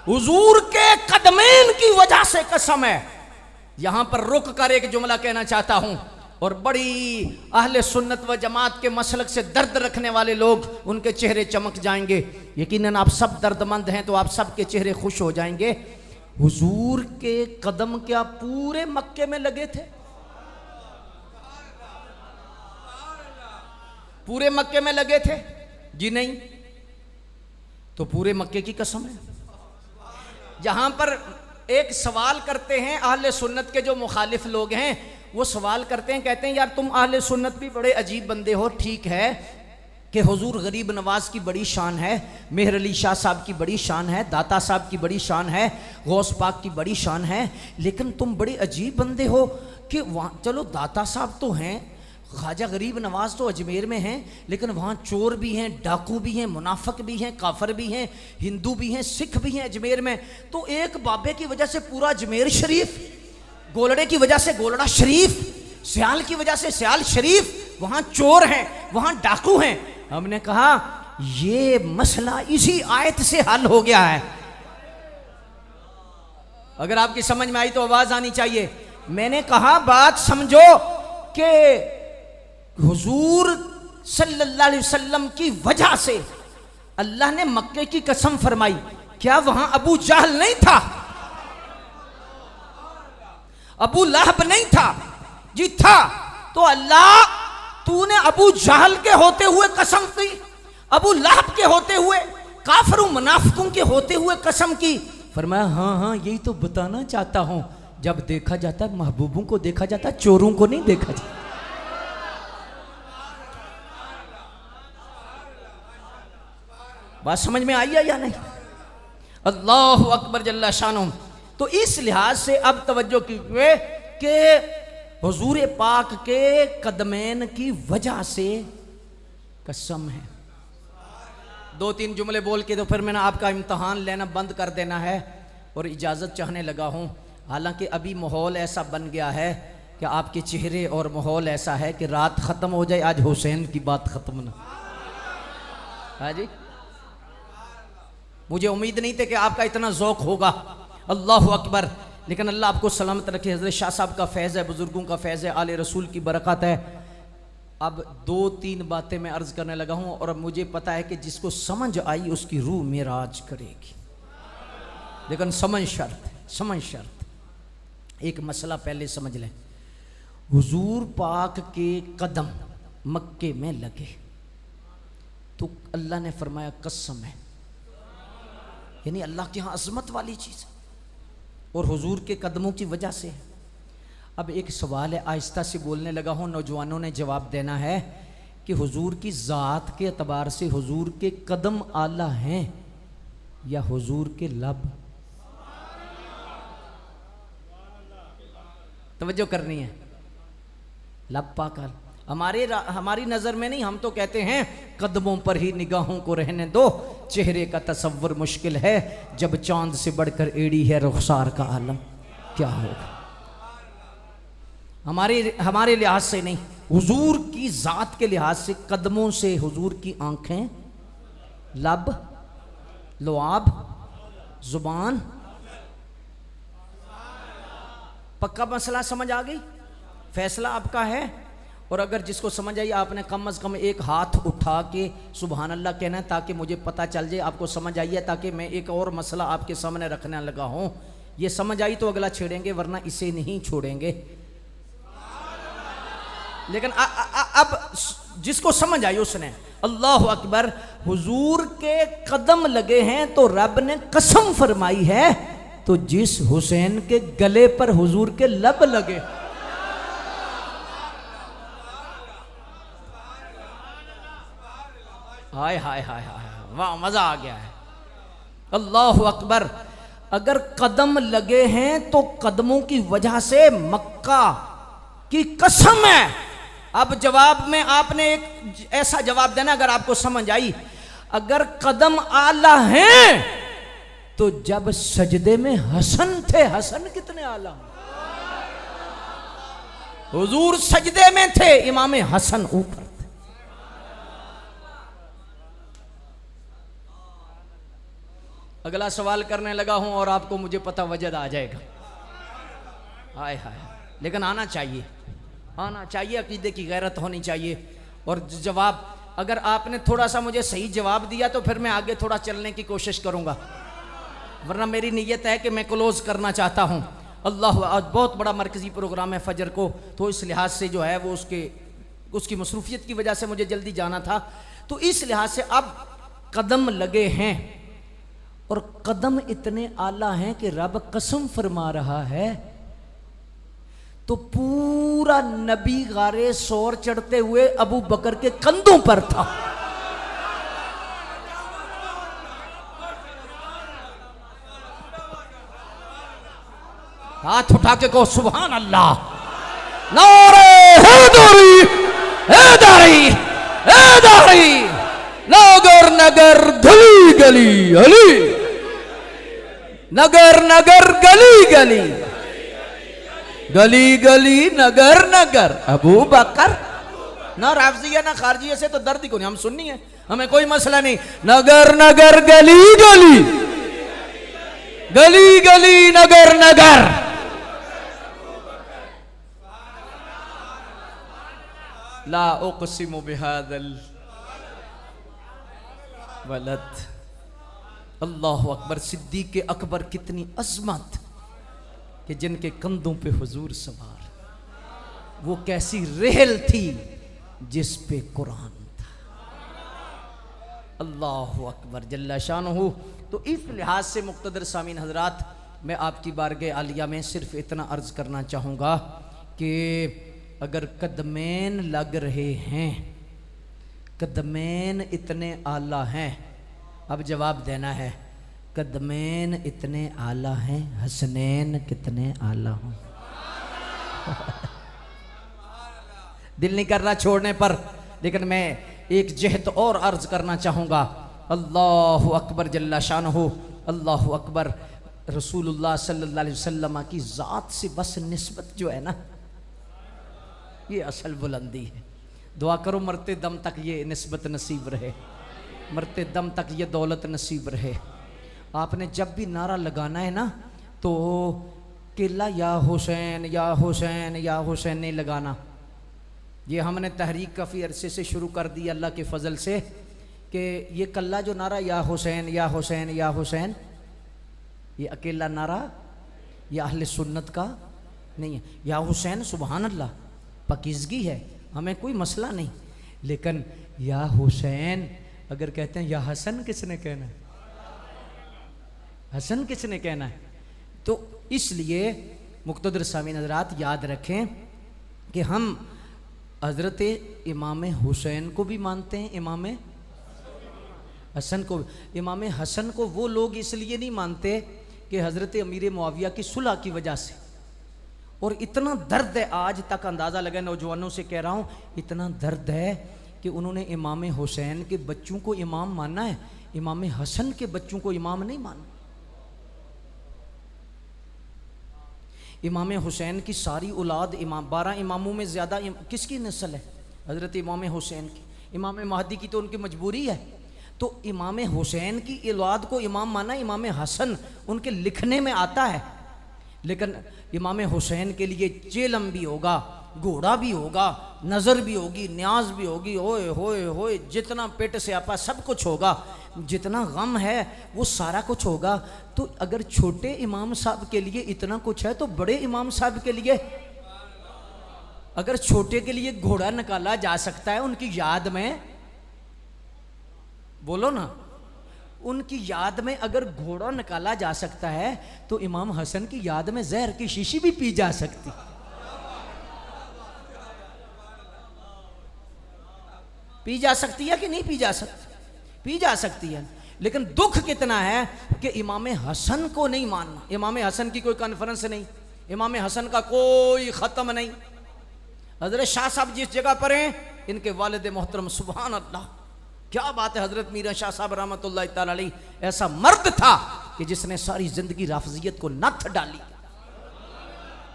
हुजूर के कदमैन की वजह से कसम है। यहां पर रुक कर एक जुमला कहना चाहता हूं, और बड़ी अहले सुन्नत व जमात के मसलक से दर्द रखने वाले लोग, उनके चेहरे चमक जाएंगे। यकीनन आप सब दर्दमंद हैं तो आप सब के चेहरे खुश हो जाएंगे। हुजूर के कदम क्या पूरे मक्के में लगे थे? पूरे मक्के में लगे थे? जी नहीं। तो पूरे मक्के की कसम है। जहां पर एक सवाल करते हैं अहले सुन्नत के जो मुखालिफ लोग हैं, वो सवाल करते हैं, कहते हैं यार तुम अहले सुन्नत भी बड़े अजीब बंदे हो। ठीक है कि हुजूर गरीब नवाज की बड़ी शान है, मेहर अली शाह साहब की बड़ी शान है, दाता साहब की बड़ी शान है, गौस पाक की बड़ी शान है, लेकिन तुम बड़े अजीब बंदे हो कि वहाँ चलो दाता साहब तो हैं, ख्वाजा गरीब नवाज तो अजमेर में हैं, लेकिन वहाँ चोर भी हैं, डाकू भी हैं, मुनाफिक भी हैं, काफर भी हैं, हिंदू भी हैं, सिख भी हैं अजमेर में। तो एक बाबे की वजह से पूरा अजमेर शरीफ, गोलड़े की वजह से गोलड़ा शरीफ, सियाल की वजह से सियाल शरीफ, वहाँ चोर हैं, वहाँ डाकू हैं। हमने कहा ये मसला इसी आयत से हल हो गया है। अगर आपकी समझ में आई तो आवाज आनी चाहिए। मैंने कहा बात समझो कि हुजूर सल्लल्लाहु अलैहि वसल्लम की वजह से अल्लाह ने मक्के की कसम फरमाई, क्या वहां अबू जहल नहीं था? अबू लहब नहीं था? जी था। तो अल्लाह तूने अबू जहल के होते हुए कसम की, अबू लहब के होते हुए, काफिरों मुनाफिकों के होते हुए कसम की। फरमाया हाँ हाँ यही तो बताना चाहता हूं, जब देखा जाता महबूबों को देखा जाता, चोरों को नहीं देखा जाता। बात समझ में आई है या नहीं? अल्लाह अकबर जल्ला शानो। तो इस लिहाज से अब तवज्जो कीजिए कि हुजूर पाक के कदमैन की वजह से कसम है। दो तीन जुमले बोल के तो फिर मैंने आपका इम्तहान लेना बंद कर देना है और इजाज़त चाहने लगा हूँ। हालांकि अभी माहौल ऐसा बन गया है कि आपके चेहरे और माहौल ऐसा है कि रात ख़त्म हो जाए, आज हुसैन की बात ख़त्म ना। हाँ जी, मुझे उम्मीद नहीं थी कि आपका इतना ज़ौक़ होगा। अल्लाह अकबर। लेकिन अल्लाह आपको सलामत रखे। हज़रत शाह साहब का फैज़ है, बुज़ुर्गों का फैज़ है, आले रसूल की बरकत है। अब दो तीन बातें मैं अर्ज़ करने लगा हूँ और अब मुझे पता है कि जिसको समझ आई उसकी रूह मेराज करेगी, लेकिन समझ शर्त, समझ शर्त। एक मसला पहले समझ लें। हुजूर पाक के कदम मक्के में लगे तो अल्लाह ने फरमाया कसम है, यानी अल्लाह के यहाँ अज़मत वाली चीज़ और हुजूर के कदमों की वजह से। अब एक सवाल है, आहिस्ता से बोलने लगा हूँ, नौजवानों ने जवाब देना है कि हुजूर की ज़ात के एतबार से हुजूर के कदम आला हैं या हुजूर के लब? तवज्जो करनी है। लब पाक हमारी नज़र में नहीं, हम तो कहते हैं कदमों पर ही निगाहों को रहने दो, चेहरे का तसव्वुर मुश्किल है, जब चांद से बढ़कर एड़ी है रुखसार का आलम, क्या होगा? हमारे लिहाज से नहीं, हुजूर की ज़ात के लिहाज से कदमों से हुजूर की आंखें, लब, लुआब, जुबान। पक्का मसला समझ आ गई? फैसला आपका है। और अगर जिसको समझ आई, आपने कम अज़ कम एक हाथ उठा के सुबहान अल्लाह कहना है ताकि मुझे पता चल जाए आपको समझ आई है, ताकि मैं एक और मसला आपके सामने रखने लगा हूँ। ये समझ आई तो अगला छेड़ेंगे, वरना इसे नहीं छोड़ेंगे। लेकिन अब जिसको समझ आई उसने अल्लाह अकबर। हुजूर के कदम लगे हैं तो रब ने कसम फरमाई है, तो जिस हुसैन के गले पर हुजूर के लब लगे, हाय हाय हाय हाय, वाह मजा आ गया है। अल्लाह अकबर। अगर कदम लगे हैं तो कदमों की वजह से मक्का की कसम है। अब जवाब में आपने एक ऐसा जवाब देना, अगर आपको समझ आई, अगर कदम आला हैं तो जब सजदे में हसन थे, हसन कितने आला, हुजूर सजदे में थे, इमाम हसन ऊपर थे। अगला सवाल करने लगा हूं और आपको मुझे पता वजद आ जाएगा। हाय हाय, लेकिन आना चाहिए, आना चाहिए, अकीदे की गैरत होनी चाहिए। और जवाब अगर आपने थोड़ा सा मुझे सही जवाब दिया तो फिर मैं आगे थोड़ा चलने की कोशिश करूंगा, वरना मेरी नीयत है कि मैं क्लोज करना चाहता हूं। अल्लाह, आज बहुत बड़ा मरकज़ी प्रोग्राम है फजर को, तो इस लिहाज से जो है वो उसकी मसरूफियत की वजह से मुझे जल्दी जाना था। तो इस लिहाज से अब कदम लगे हैं और कदम इतने आला हैं कि रब कसम फरमा रहा है, तो पूरा नबी गारे सौर चढ़ते हुए अबू बकर के कंधों पर था। हाथ उठा के कहो सुभान अल्लाह। नारे हैदरी हैदरी हैदरी, नगर नगर गली गली अली, नगर नगर गली गली, गली गली नगर नगर अबू बकर। ना राफजिया ना खारजिया से तो दर्द ही को नहीं, हम सुन्नी है, हमें कोई मसला नहीं। नगर नगर गली गली, गली गली नगर नगर। ला उक़सिमु बिहादल वलद। अल्लाहु अकबर। सिद्दीक़ अकबर कितनी अज़मत कि जिनके कंधों पे हुजूर सवार, वो कैसी रेल थी जिस पे कुरान था। अल्लाहु अकबर जल्ला शानुहु। तो इस लिहाज से मुक़्तदर सामीन हज़रात, मैं आपकी बारगाह आलिया में सिर्फ इतना अर्ज़ करना चाहूँगा कि अगर कदमैन लग रहे हैं, कदमैन इतने आला हैं, अब जवाब देना है, कदमैन इतने आला हैं, हसनैन कितने आला हों। दिल नहीं कर रहा छोड़ने पर, लेकिन मैं एक जहत और अर्ज करना चाहूँगा। अल्लाहु अकबर जल्ला शानुहु। अल्लाहु अकबर। रसूलुल्लाह सल्लल्लाहु अलैहि वसल्लम की ज़ात से बस निस्बत जो है ना, ये असल बुलंदी है। दुआ करो मरते दम तक ये निस्बत नसीब रहे, मरते दम तक ये दौलत नसीब रहे। आपने जब भी नारा लगाना है ना, तो किला या हुसैन या हुसैन या हुसैन नहीं लगाना। ये हमने तहरीक काफ़ी अरसे से शुरू कर दी अल्लाह के फ़ज़ल से, कि ये कल्ला जो नारा या हुसैन या हुसैन या हुसैन, ये अकेला नारा ये अहले सुन्नत का नहीं है। या हुसैन सुबहान अल्लाह पाकीज़गी है, हमें कोई मसला नहीं, लेकिन या हुसैन अगर कहते हैं या हसन किसने कहना है, हसन किसने कहना है। तो इसलिए मुक़्तदर सामीन हज़रात याद रखें कि हम हज़रत इमाम हुसैन को भी मानते हैं, इमाम हसन को। इमाम हसन को वो लोग इसलिए नहीं मानते कि हज़रत अमीर मुआविया की सुलह की वजह से, और इतना दर्द है आज तक, अंदाज़ा लगा, नौजवानों से कह रहा हूँ, इतना दर्द है कि उन्होंने इमाम हुसैन के बच्चों को इमाम माना है, इमाम हसन के बच्चों को इमाम नहीं माना। इमाम हुसैन की सारी औलाद इमाम, 12 इमामों में ज़्यादा किसकी नस्ल है? हज़रत इमाम हुसैन की। इमाम महदी की तो उनकी मजबूरी है। तो इमाम हुसैन की औलाद को इमाम माना, इमाम हसन उनके लिखने में आता है, लेकिन इमाम हुसैन के लिए चेलम भी होगा, घोड़ा भी होगा, नज़र भी होगी, न्याज भी होगी, ओए होए होए, जितना पेट से आपा सब कुछ होगा, जितना गम है वो सारा कुछ होगा। तो अगर छोटे इमाम साहब के लिए इतना कुछ है, तो बड़े इमाम साहब के लिए, अगर छोटे के लिए घोड़ा निकाला जा सकता है उनकी याद में, बोलो ना, उनकी याद में अगर घोड़ा निकाला जा सकता है, तो इमाम हसन की याद में जहर की शीशी भी पी जा सकती। पी जा सकती है कि नहीं पी जा सकती? पी जा सकती है। लेकिन दुख कितना है कि इमाम हसन को नहीं मानना। इमाम हसन की कोई कॉन्फ्रेंस नहीं, इमाम हसन का कोई ख़त्म नहीं। हज़रत शाह साहब जिस जगह पर हैं, इनके वालिद मोहतरम, सुभान अल्लाह, क्या बात है। हज़रत मीरा शाह साहब रहमतुल्लाह तआला अलैह ऐसा मर्द था कि जिसने सारी ज़िंदगी राफ़ज़ियत को नथ डाली।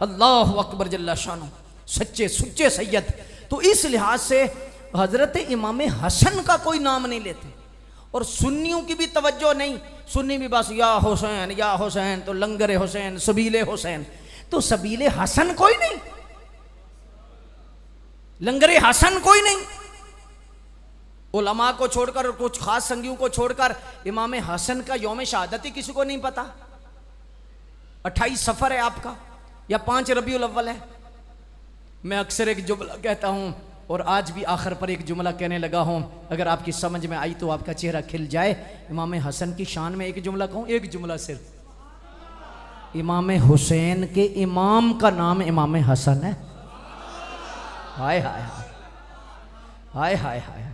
अल्लाहु अकबर जल्ला शानो, सच्चे सुच्चे सैयद। तो इस लिहाज से हज़रत इमाम हसन का कोई नाम नहीं लेते, और सुन्नियों की भी तवज्जो नहीं। सुन्नी भी बस या हुसैन, तो लंगर हुसैन, सबीले हुसैन, तो सबीले हसन कोई नहीं, लंगर हसन कोई नहीं। उलमा को छोड़कर और कुछ खास संगियों को छोड़कर इमाम हसन का यौम शहादत ही किसी को नहीं पता। 28 सफ़र है आपका, या 5 रबीउल अव्वल है। मैं अक्सर एक जुमला कहता हूँ, और आज भी आखिर पर एक जुमला कहने लगा हूँ, अगर आपकी समझ में आई तो आपका चेहरा खिल जाए। इमाम हसन की शान में एक जुमला कहूँ, एक जुमला सिर्फ। इमाम हुसैन के इमाम का नाम इमाम हसन है। हाय हाय हाय हाय हाय हाय।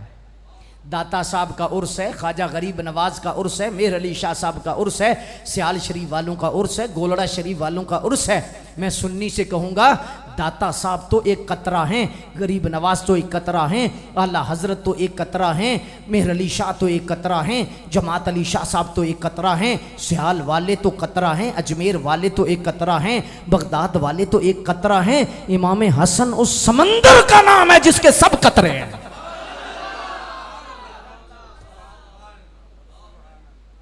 दाता साहब का उर्स है, ख्वाजा गरीब नवाज का उर्स है, मेहर अली शाह साहब का उर्स है, सियाल शरीफ वालों का उर्स है, गोलड़ा शरीफ वालों का उर्स है। मैं सुन्नी से कहूँगा, दाता साहब तो एक कतरा हैं, गरीब नवाज तो एक कतरा हैं, आला हजरत तो एक कतरा हैं, मेहर अली शाह तो एक कतरा हैं, जमात अली शाह साहब तो एक कतरा हैं, सियाल वाले तो कतरा हैं, अजमेर वाले तो एक कतरा हैं, बगदाद वाले तो एक कतरा हैं। इमाम हसन उस समंदर का नाम है जिसके सब कतरे हैं।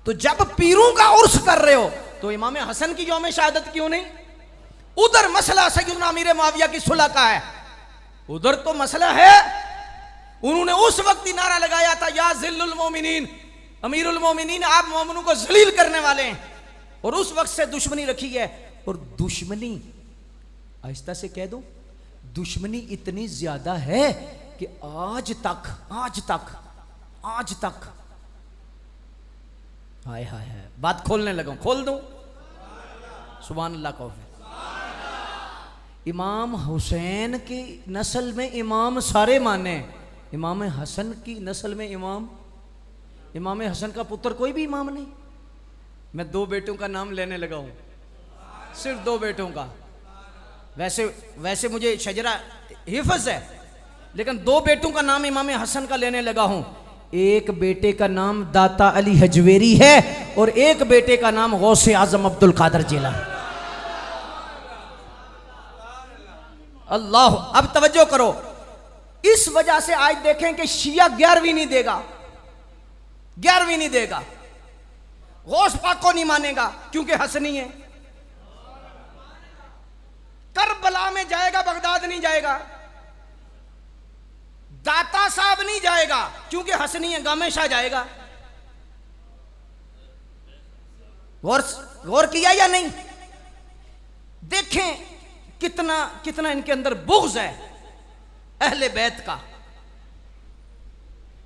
तो जब पीरों का उर्स कर रहे हो तो इमाम हसन की यौम शहादत क्यों नहीं? उधर मसला सैयदना अमीर मुआविया की सुलह का है, उधर तो मसला है। उन्होंने उस वक्त ही नारा लगाया था, या जिल्लुल मोमिनीन, अमीरुल मोमिनीन, आप मोमिनों को जलील करने वाले हैं। और उस वक्त से दुश्मनी रखी है। और दुश्मनी, आहिस्ता से कह दो, दुश्मनी इतनी ज्यादा है कि आज तक हाय हाय हाय, बात खोलने लगा, खोल दो, सुभान अल्लाह कहो। इमाम हुसैन की नस्ल में इमाम सारे माने, इमाम हसन की नस्ल में इमाम हसन का पुत्र कोई भी इमाम नहीं। मैं 2 बेटों का नाम लेने लगा हूं, सिर्फ 2 बेटों का। वैसे मुझे शजरा हिफ्ज है, लेकिन 2 बेटों का नाम इमाम हसन का लेने लगा हूं। एक बेटे का नाम दाता अली हजवेरी है और एक बेटे का नाम गौसे आजम अब्दुल कादर जिलानी। अल्लाह, अब तवज्जो करो। इस वजह से आज देखें कि शिया 11वीं नहीं देगा, 11वीं नहीं देगा, गौस पाक को नहीं मानेगा क्योंकि हसनी है। करबला में जाएगा, बगदाद नहीं जाएगा, दाता साहब नहीं जाएगा क्योंकि हसनी है, गामेशा जाएगा। गौर किया या नहीं? देखें कितना इनके अंदर बुग़्ज़ है अहले बैत का।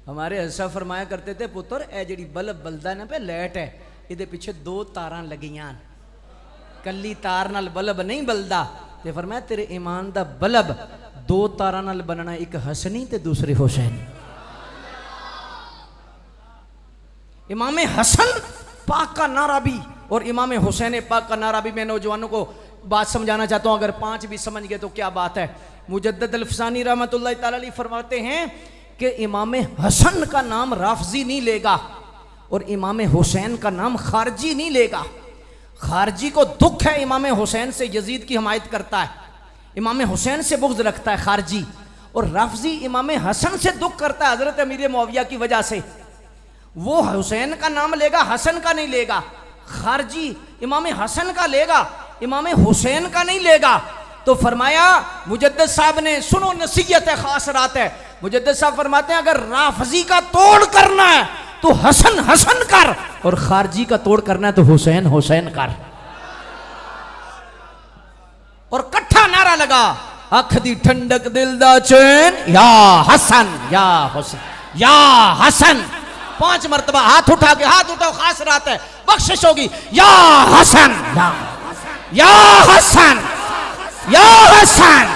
हमारे हसा फरमाया करते थे, पुत्र ए जी बल्ब बलदा ना पे लाइट है, इहदे पीछे 2 तारां लगियां, कली तार नाल बल्ब नहीं बलदा। ते फरमाया तेरे ईमान दा बल्ब 2 तारां नाल बनना, एक हसनी ते दूसरी हुसैनी। इमाम हसन पाक का नारा भी और इमाम हुसैन पाक का नारा भी, मैं नौजवानों को बात समझाना चाहता हूं, अगर 5 भी समझ गए तो क्या बात है। मुजद्दद अल-फसानी रहमतुल्लाह तआला अलैह फरमाते हैं कि इमाम हसन का नाम राफजी नहीं लेगा और इमाम हुसैन का नाम खारजी नहीं लेगा। खारजी को दुख है इमाम हुसैन से, यजीद की हमायत करता है, इमाम हुसैन से बुग़्ज़ रखता है खारजी। और राफजी इमाम हसन से दुख करता है हजरत अमीर मुआविया की वजह से। वो हुसैन का नाम लेगा, हसन का नहीं लेगा। खारजी इमाम हसन का लेगा, इमाम हुसैन का नहीं लेगा। तो फरमाया मुजद्दिद साहब ने, सुनो नसीहत है, खास रात है। मुजद्दिद साहब फरमाते हैं, अगर राफजी का तोड़ करना है तो हसन हसन कर, और खारजी का तोड़ करना है तो हुसैन हुसैन कर। और कट्ठा नारा लगा, अख दी ठंडक दिल दा चैन, या हसन या हुसैन या हसन। 5 मरतबा हाथ उठा के, हाथ उठाओ, खास रात है, बख्शिश होगी। या हसन या हसन या हसन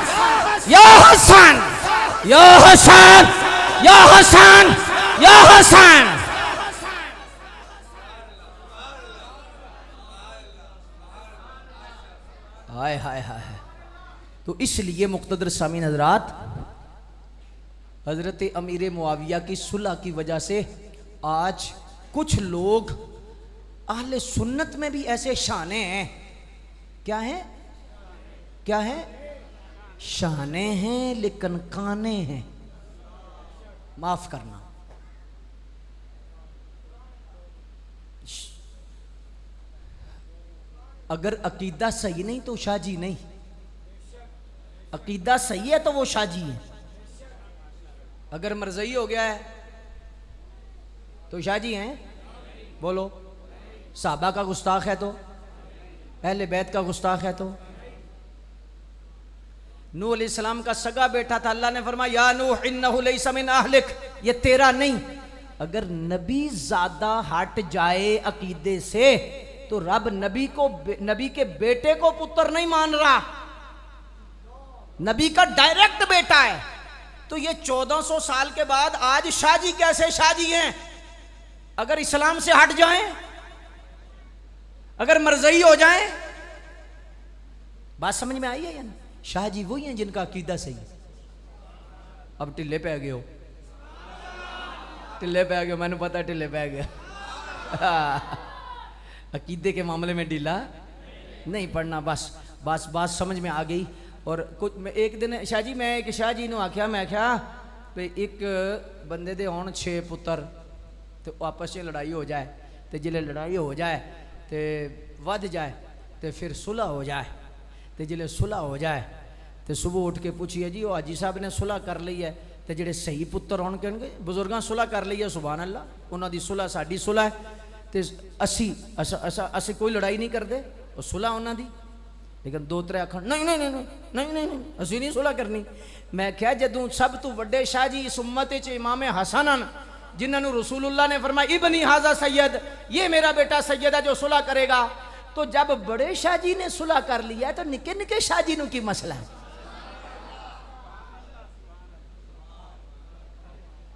या हसन या हसन या हसन या हसन। हाय हाय हाय। तो इसलिए मुक़्तदर सामीन हज़रात, हज़रत अमीर मुआविया की सुलह की वजह से आज कुछ लोग अहले सुन्नत में भी ऐसे शाने हैं। क्या है? क्या है? शाने हैं लेकिन काने हैं। माफ करना, अगर अकीदा सही नहीं तो शाहजी नहीं, अकीदा सही है तो वो शाहजी है। अगर मरज़ई हो गया है तो शाहजी हैं? बोलो। साहबा का गुस्ताख है तो, अहले बैत का गुस्ताख है तो। नूह अलैहिस्सलाम का सगा बेटा था। अल्लाह ने फरमाया या नूह इन्नहु लैसा मिन अहलिक, ये तेरा नहीं। अगर नबी ज्यादा हट जाए अकीदे से तो रब नबी के बेटे को पुत्र नहीं मान रहा, नबी का डायरेक्ट बेटा है। तो ये 1400 साल के बाद आज शाहजी कैसे शाहजी हैं? अगर इस्लाम से हट जाएं, अगर मरज़ई हो जाएं, बात समझ में आई है या नहीं? शाहजी वही हैं जिनका अकीदा सही। अब टिल्ले पे आ गए हो, टिल्ले पे आ गए, मैंने पता टिल्ले पे आ गया। अकीदे के मामले में ढीला नहीं पड़ना, बस बात समझ में आ गई। और कुछ मैं एक दिन शाहजी मैं एक शाहजी ने आख्या, मैं आख्या भाई एक बंदे दे होण 6 पुत्र तो आपस में लड़ाई हो जाए, तो जिले लड़ाई हो जाए तो वध जाए तो फिर सुलह हो जाए, तो जिले सुलह हो जाए तो सुबह उठ के पूछिए जी वो हाजी साहब ने सुलह कर ली है, तो ਜਿਹੜੇ सही पुत्र होण कहणगे बुजुर्गां सुलह कर ली है, सुभान अल्लाह, उन्हां दी सुलह साडी सुलह है, तो असी कोई लड़ाई नहीं करते, वो सुलह उन्हां दी। लेकिन 2-3 आखण नहीं नहीं नहीं नहीं नहीं नहीं असी नहीं सुलह करनी। मैं क्या जदों सब तो वड्डे शाहजी इस उम्मत च इमाम हसन हन, जिन्होंने रसूलुल्लाह ने फरमाया इबनी हाजा सैयद, ये मेरा बेटा सैयद है जो सुलह करेगा, तो जब बड़े शाहजी ने सुलह कर लिया है तो निके निके शाहजी नु की मसला है?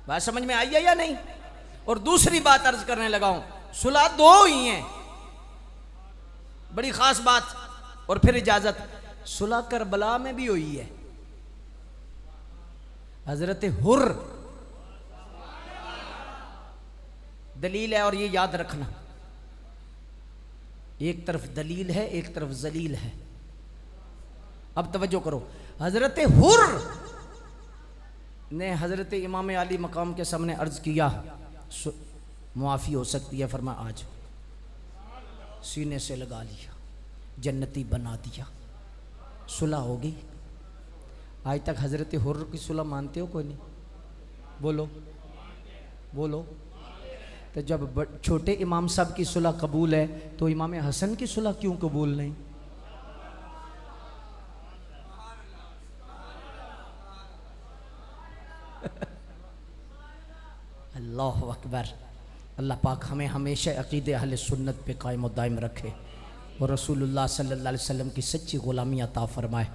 बात समझ में आई है या नहीं? और दूसरी बात अर्ज करने लगा हूं, सुलह 2 ही हैं, बड़ी खास बात। और फिर इजाजत, सुलह करबला में भी हुई है। हजरत हुर दलील है, और ये याद रखना, एक तरफ दलील है एक तरफ जलील है। अब तवज्जो करो, हजरत हुर ने हजरत इमाम अली मकाम के सामने अर्ज किया मुआफ़ी हो सकती है, फरमा आज सीने से लगा लिया, जन्नती बना दिया, सुलह हो गई। आज तक हजरत हुर की सुलह मानते हो? कोई नहीं, बोलो बोलो। तो जब छोटे इमाम साहब की सुलह कबूल है तो इमाम हसन की सुलह क्यों कबूल नहीं? अल्लाह अकबर। अल्लाह पाक हमें हमेशा अक़ीदे अहले सुन्नत पे कायम और दायम रखे और रसूलुल्लाह सल्लल्लाहु अलैहि वसल्लम की सच्ची ग़ुलामी अता फरमाए।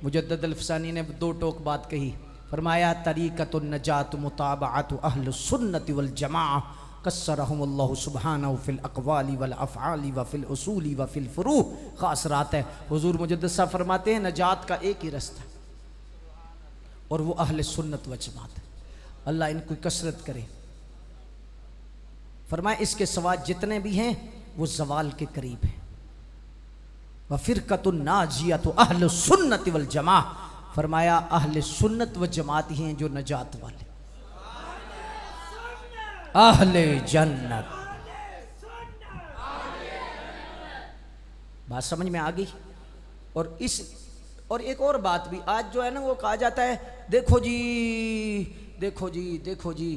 मुजद्दिद अल-फ़सानी ने 2 टोक बात कही, फरमाया तरीक़तुन नजात मुताबअतु अहले सुन्नति वल जमाअ कस्सरहुमुल्लाहु सुब्हानहु फिल अक़वाली वल अफ़आली व फिल उसूली व फिल फ़ुरूअ। ख़ास रात है, हुज़ूर मुजद्दिद साहब फरमाते हैं नजात का एक ही रास्ता और वो अहले सुन्नत व जमात है। अल्लाह इनको कसरत करे। फरमाया इसके सवा जितने भी हैं वो ज़वाल के करीब हैं। व फ़िरक़तुन नाजियतु अहले सुन्नति वल जमाअ, फरमाया अहले सुन्नत व जमात ही हैं जो नजात वाले, अहले जन्नत। बात समझ में आ गई? और एक और बात भी आज जो है ना वो कहा जाता है देखो जी देखो जी देखो जी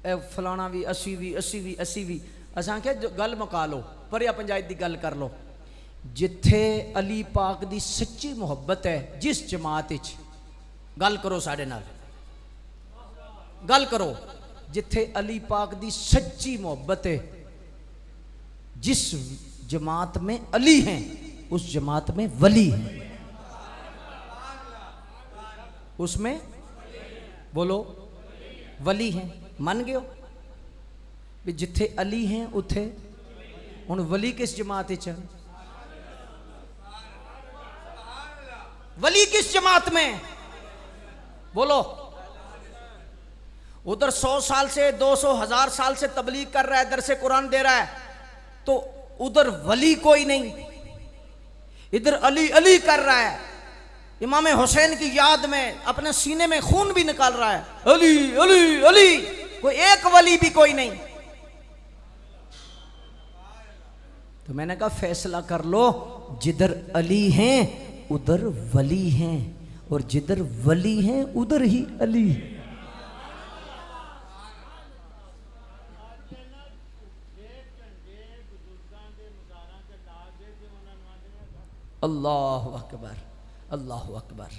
फलाना भी असी भी असां क्या गल मुका लो, पर या पंचायत की गल कर लो। जिथे अली पाक दी सच्ची मुहब्बत है जिस जमात विच गल करो, साढ़े नाल गल करो। जिथे अली पाक दी सच्ची मोहब्बत है जिस जमात में अली हैं उस जमात में वली हैं, उसमें बोलो वली हैं। मन गए हो भी जिथे अली हैं उथे हुण वली किस जमात च? वली किस जमात में? बोलो। उधर 100 साल से 200 1000 साल से तबलीग कर रहा है, दरसे कुरान दे रहा है, तो उधर वली कोई नहीं, इधर अली अली कर रहा है। इमाम हुसैन की याद में अपने सीने में खून भी निकाल रहा है, अली अली अली, कोई एक वली भी कोई नहीं। तो मैंने कहा फैसला कर लो, जिधर अली हैं उधर वली हैं और जिधर वली हैं उधर ही अली। अल्लाह अकबर अल्लाह अकबर।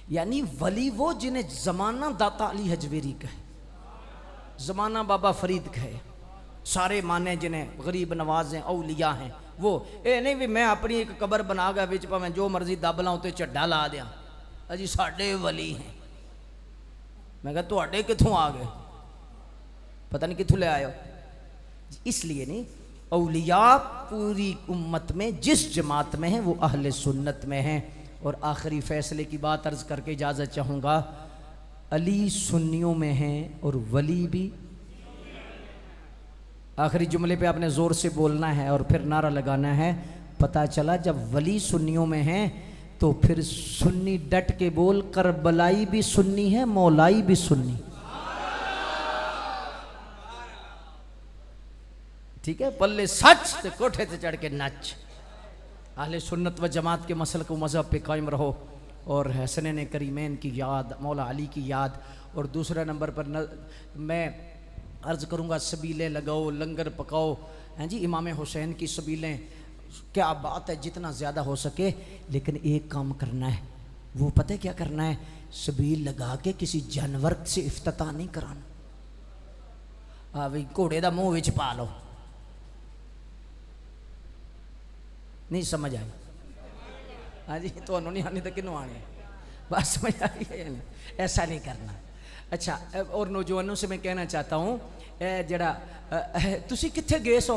यानी वली वो जिन्हें ज़माना दाता अली हजवेरी कहे, ज़माना बाबा फरीद कहे, सारे माने जिन्हें गरीब नवाज हैं, औलिया हैं, वो ये नहीं भी मैं अपनी एक कबर बना गया बिच भावें जो मर्जी दब ला उत्ते झड्डा ला दिया अजी साडे वली हैं। मैं कहा तुहाडे कित्थों आ गए, पता नहीं कित्थों ले आए हो। इसलिए नहीं, औलिया पूरी उम्मत में जिस जमात में है वो अहले सुन्नत में है। और आखिरी फैसले की बात अर्ज करके इजाज़त चाहूँगा, अली सुन्नियों में हैं और वली भी। आखिरी जुमले पे आपने ज़ोर से बोलना है और फिर नारा लगाना है। पता चला जब वली सुन्नियों में हैं तो फिर सुन्नी डट के बोल, करबलाई भी सुन्नी है, मौलाई भी सुन्नी। ठीक है, पल्ले सच तो कोठे से चढ़ के नच। अहले सुन्नत व जमात के मसल को मज़हब पे कायम रहो और हसनैन करीमैन की याद, मौला अली की याद। और दूसरा नंबर पर मैं अर्ज़ करूँगा, सबीलें लगाओ, लंगर पकाओ, हैं जी, इमाम हुसैन की सबीलें, क्या बात है, जितना ज़्यादा हो सके। लेकिन एक काम करना है, वो पता है क्या करना है, सबील लगा के किसी जानवर से इफ्तिताह नहीं कराना। भाई घोड़े का मुँह विच पा लो, नहीं समझ आई? हाँ जी, तो नहीं आनी तो किनों आने, बस समझ आ रही है, ऐसा नहीं करना। अच्छा, और नौजवानों से मैं कहना चाहता हूँ, जड़ा तुसी कित्थे गए सो?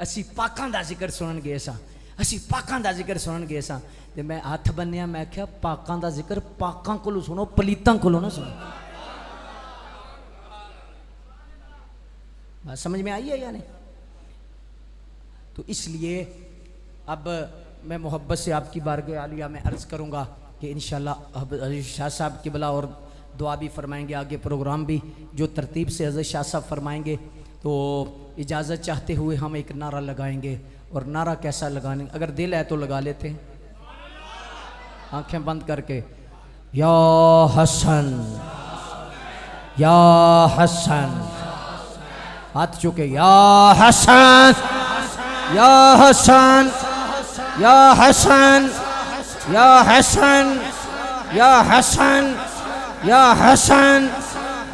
असी पाकां दा जिक्र सुनन गए सां, असी पाकां दा जिक्र सुनन गए सां। ते मैं हथ बन्निया, मैं क्या पाकां दा जिक्र पाकां कोलों सुनो, पलीतां कोलों ना सुनो। बात समझ में आई है या नहीं? तो इसलिए अब मैं मोहब्बत से आपकी बारगाह आलिया में अर्ज़ करूँगा कि इंशाअल्लाह हज़रत शाह साहब की बला और दुआ भी फरमाएंगे, आगे प्रोग्राम भी जो तरतीब से हज़रत शाह साहब फरमाएंगे। तो इजाज़त चाहते हुए हम एक नारा लगाएंगे। और नारा कैसा लगाने, अगर दिल है तो लगा लेते हैं, आंखें बंद करके, या हसन या हसन, हाथ चुके, या हसन या हसन या हसन या हसन या हसन या हसन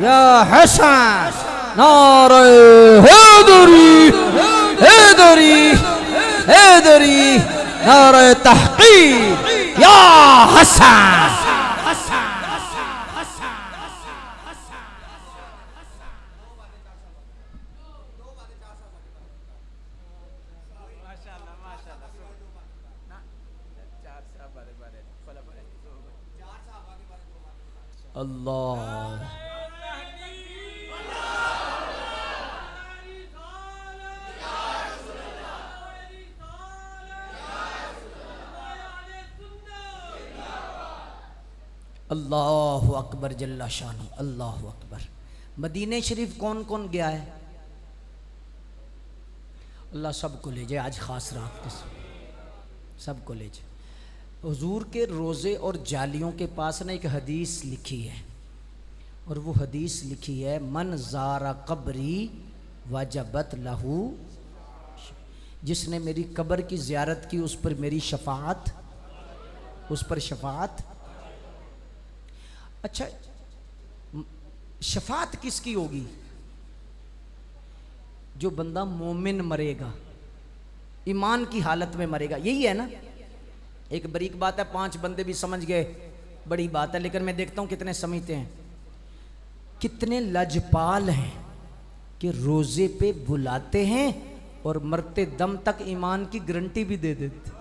या हसन, नारे हैदरी हैदरी हैदरी, नारे तहकीक, या हसन। अल्लाह अल्लाहु अकबर जल्ला शानु, अल्लाहु अकबर। मदीने शरीफ कौन कौन गया है? अल्लाह सबको ले जाए, आज ख़ास रात के सबको ले जाए। हुजूर के रोज़े और जालियों के पास ना एक हदीस लिखी है, और वो हदीस लिखी है, मन ज़ारा कब्री वजबत लहू, जिसने मेरी कब्र की ज़ियारत की उस पर मेरी शफाअत, उस पर शफाअत। अच्छा, शफाअत किसकी होगी? जो बंदा मोमिन मरेगा, ईमान की हालत में मरेगा, यही है ना। एक बरीक बात है, 5 बंदे भी समझ गए, बड़ी बात है, लेकिन मैं देखता हूं कितने समझते हैं, कितने लजपाल हैं कि रोजे पे बुलाते हैं और मरते दम तक ईमान की गारंटी भी दे देते।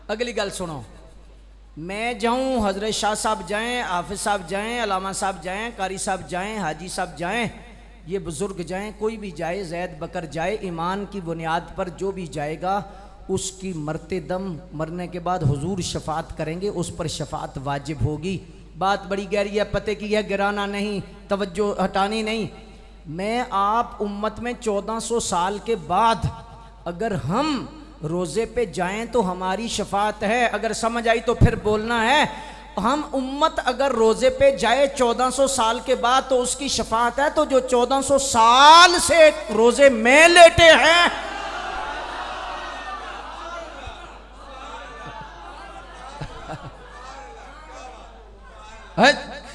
अगली गल सुनो, मैं जाऊं, हजरत शाह साहब जाएं, हाफिज साहब जाएं, अलामा साहब जाएं, कारी साहब जाएं, हाजी साहब जाएं, ये बुजुर्ग जाएं, कोई भी जाए, जैद बकर जाए, ईमान की बुनियाद पर जो भी जाएगा उसकी मरते दम, मरने के बाद हुजूर शफात करेंगे, उस पर शफात वाजिब होगी। बात बड़ी गहरी है, पते की है, गिराना नहीं, तवज्जो हटानी नहीं। मैं आप उम्मत में 1400 साल के बाद अगर हम रोज़े पे जाएं तो हमारी शफात है। अगर समझ आई तो फिर बोलना है हम उम्मत अगर रोजे पे जाए 1400 साल के बाद तो उसकी शफाअत है। तो जो 1400 साल से रोजे में लेटे हैं,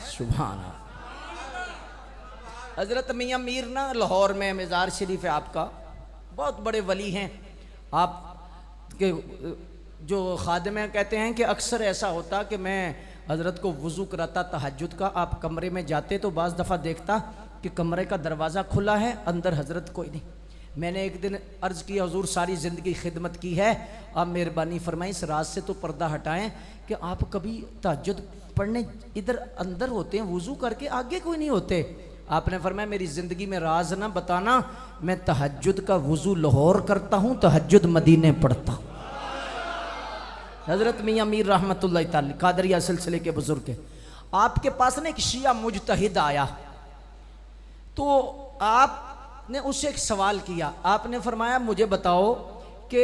सुभान अल्लाह। हजरत मियाँ मीर ना लाहौर में मज़ार शरीफ है आपका, बहुत बड़े वली हैं आप के। जो खादिम कहते हैं कि अक्सर ऐसा होता कि मैं हज़रत को वज़ू कराता तहज्जुद का, आप कमरे में जाते तो बाज़ दफ़ा देखता कि कमरे का दरवाज़ा खुला है, अंदर हज़रत कोई नहीं। मैंने एक दिन अर्ज़ किया, हुज़ूर सारी ज़िंदगी खिदमत की है, आप मेहरबानी फरमाएं इस राज से तो पर्दा हटाएं कि आप कभी तहज्जुद पढ़ने इधर अंदर होते हैं, वज़ू करके आगे कोई नहीं होते। आपने फरमाया मेरी ज़िंदगी में राज ना बताना, मैं तहज्जुद का वज़ू लाहौर करता हूँ, तहज्जुद मदीने पढ़ता हूँ। हज़रत मियाँ मीर रहमतुल्लाह तआला कादरिया सिलसिले के बुजुर्ग के, आपके पास ना एक शिया मुजतहिद आया, तो आपने उससे एक सवाल किया। आपने फरमाया मुझे बताओ कि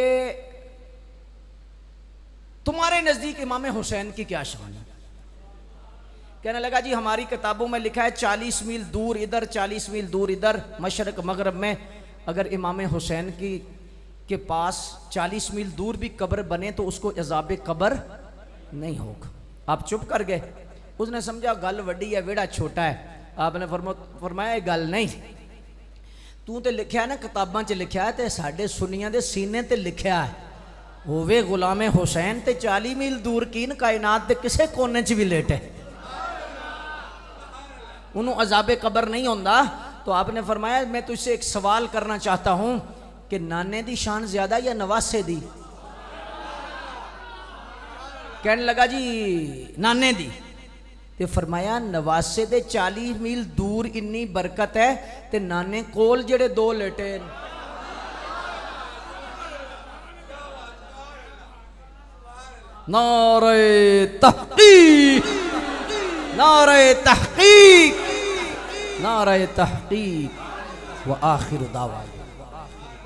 तुम्हारे नज़दीक इमाम हुसैन की क्या शान है। कहने लगा जी हमारी किताबों में लिखा है 40 मील दूर इधर, 40 मील दूर इधर, मशरक मगरब में अगर इमाम हुसैन की के पास 40 मील दूर भी कब्र बने तो उसको अज़ाब कब्र नहीं होगा। आप चुप कर गए। उसने समझा गल वड्डी है, वेड़ा छोटा है। आपने फरमाया गल नहीं, तू तो लिखा है ना किताबां च लिखा है, तो साढ़े सुनिया दे सीने ते लिखा है, होवे गुलामे हुसैन ते 40 मील दूर कीन कायनात दे किसे कोने च भी लेटे, उन्होंने अज़ाब कब्र नहीं होंदा। तो आपने फरमाया मैं तुझसे एक सवाल करना चाहता हूं कि नाने दी शान ज्यादा या नवासे दी। कहने लगा जी नाने दी। ते फरमाया नवासे दे 40 मील दूर इन्नी बरकत है, ते नाने कोल जेड़े दो लेटे। नारे तहकीक, नारे तहकीक, नारे तहकीक व आखिर दावा।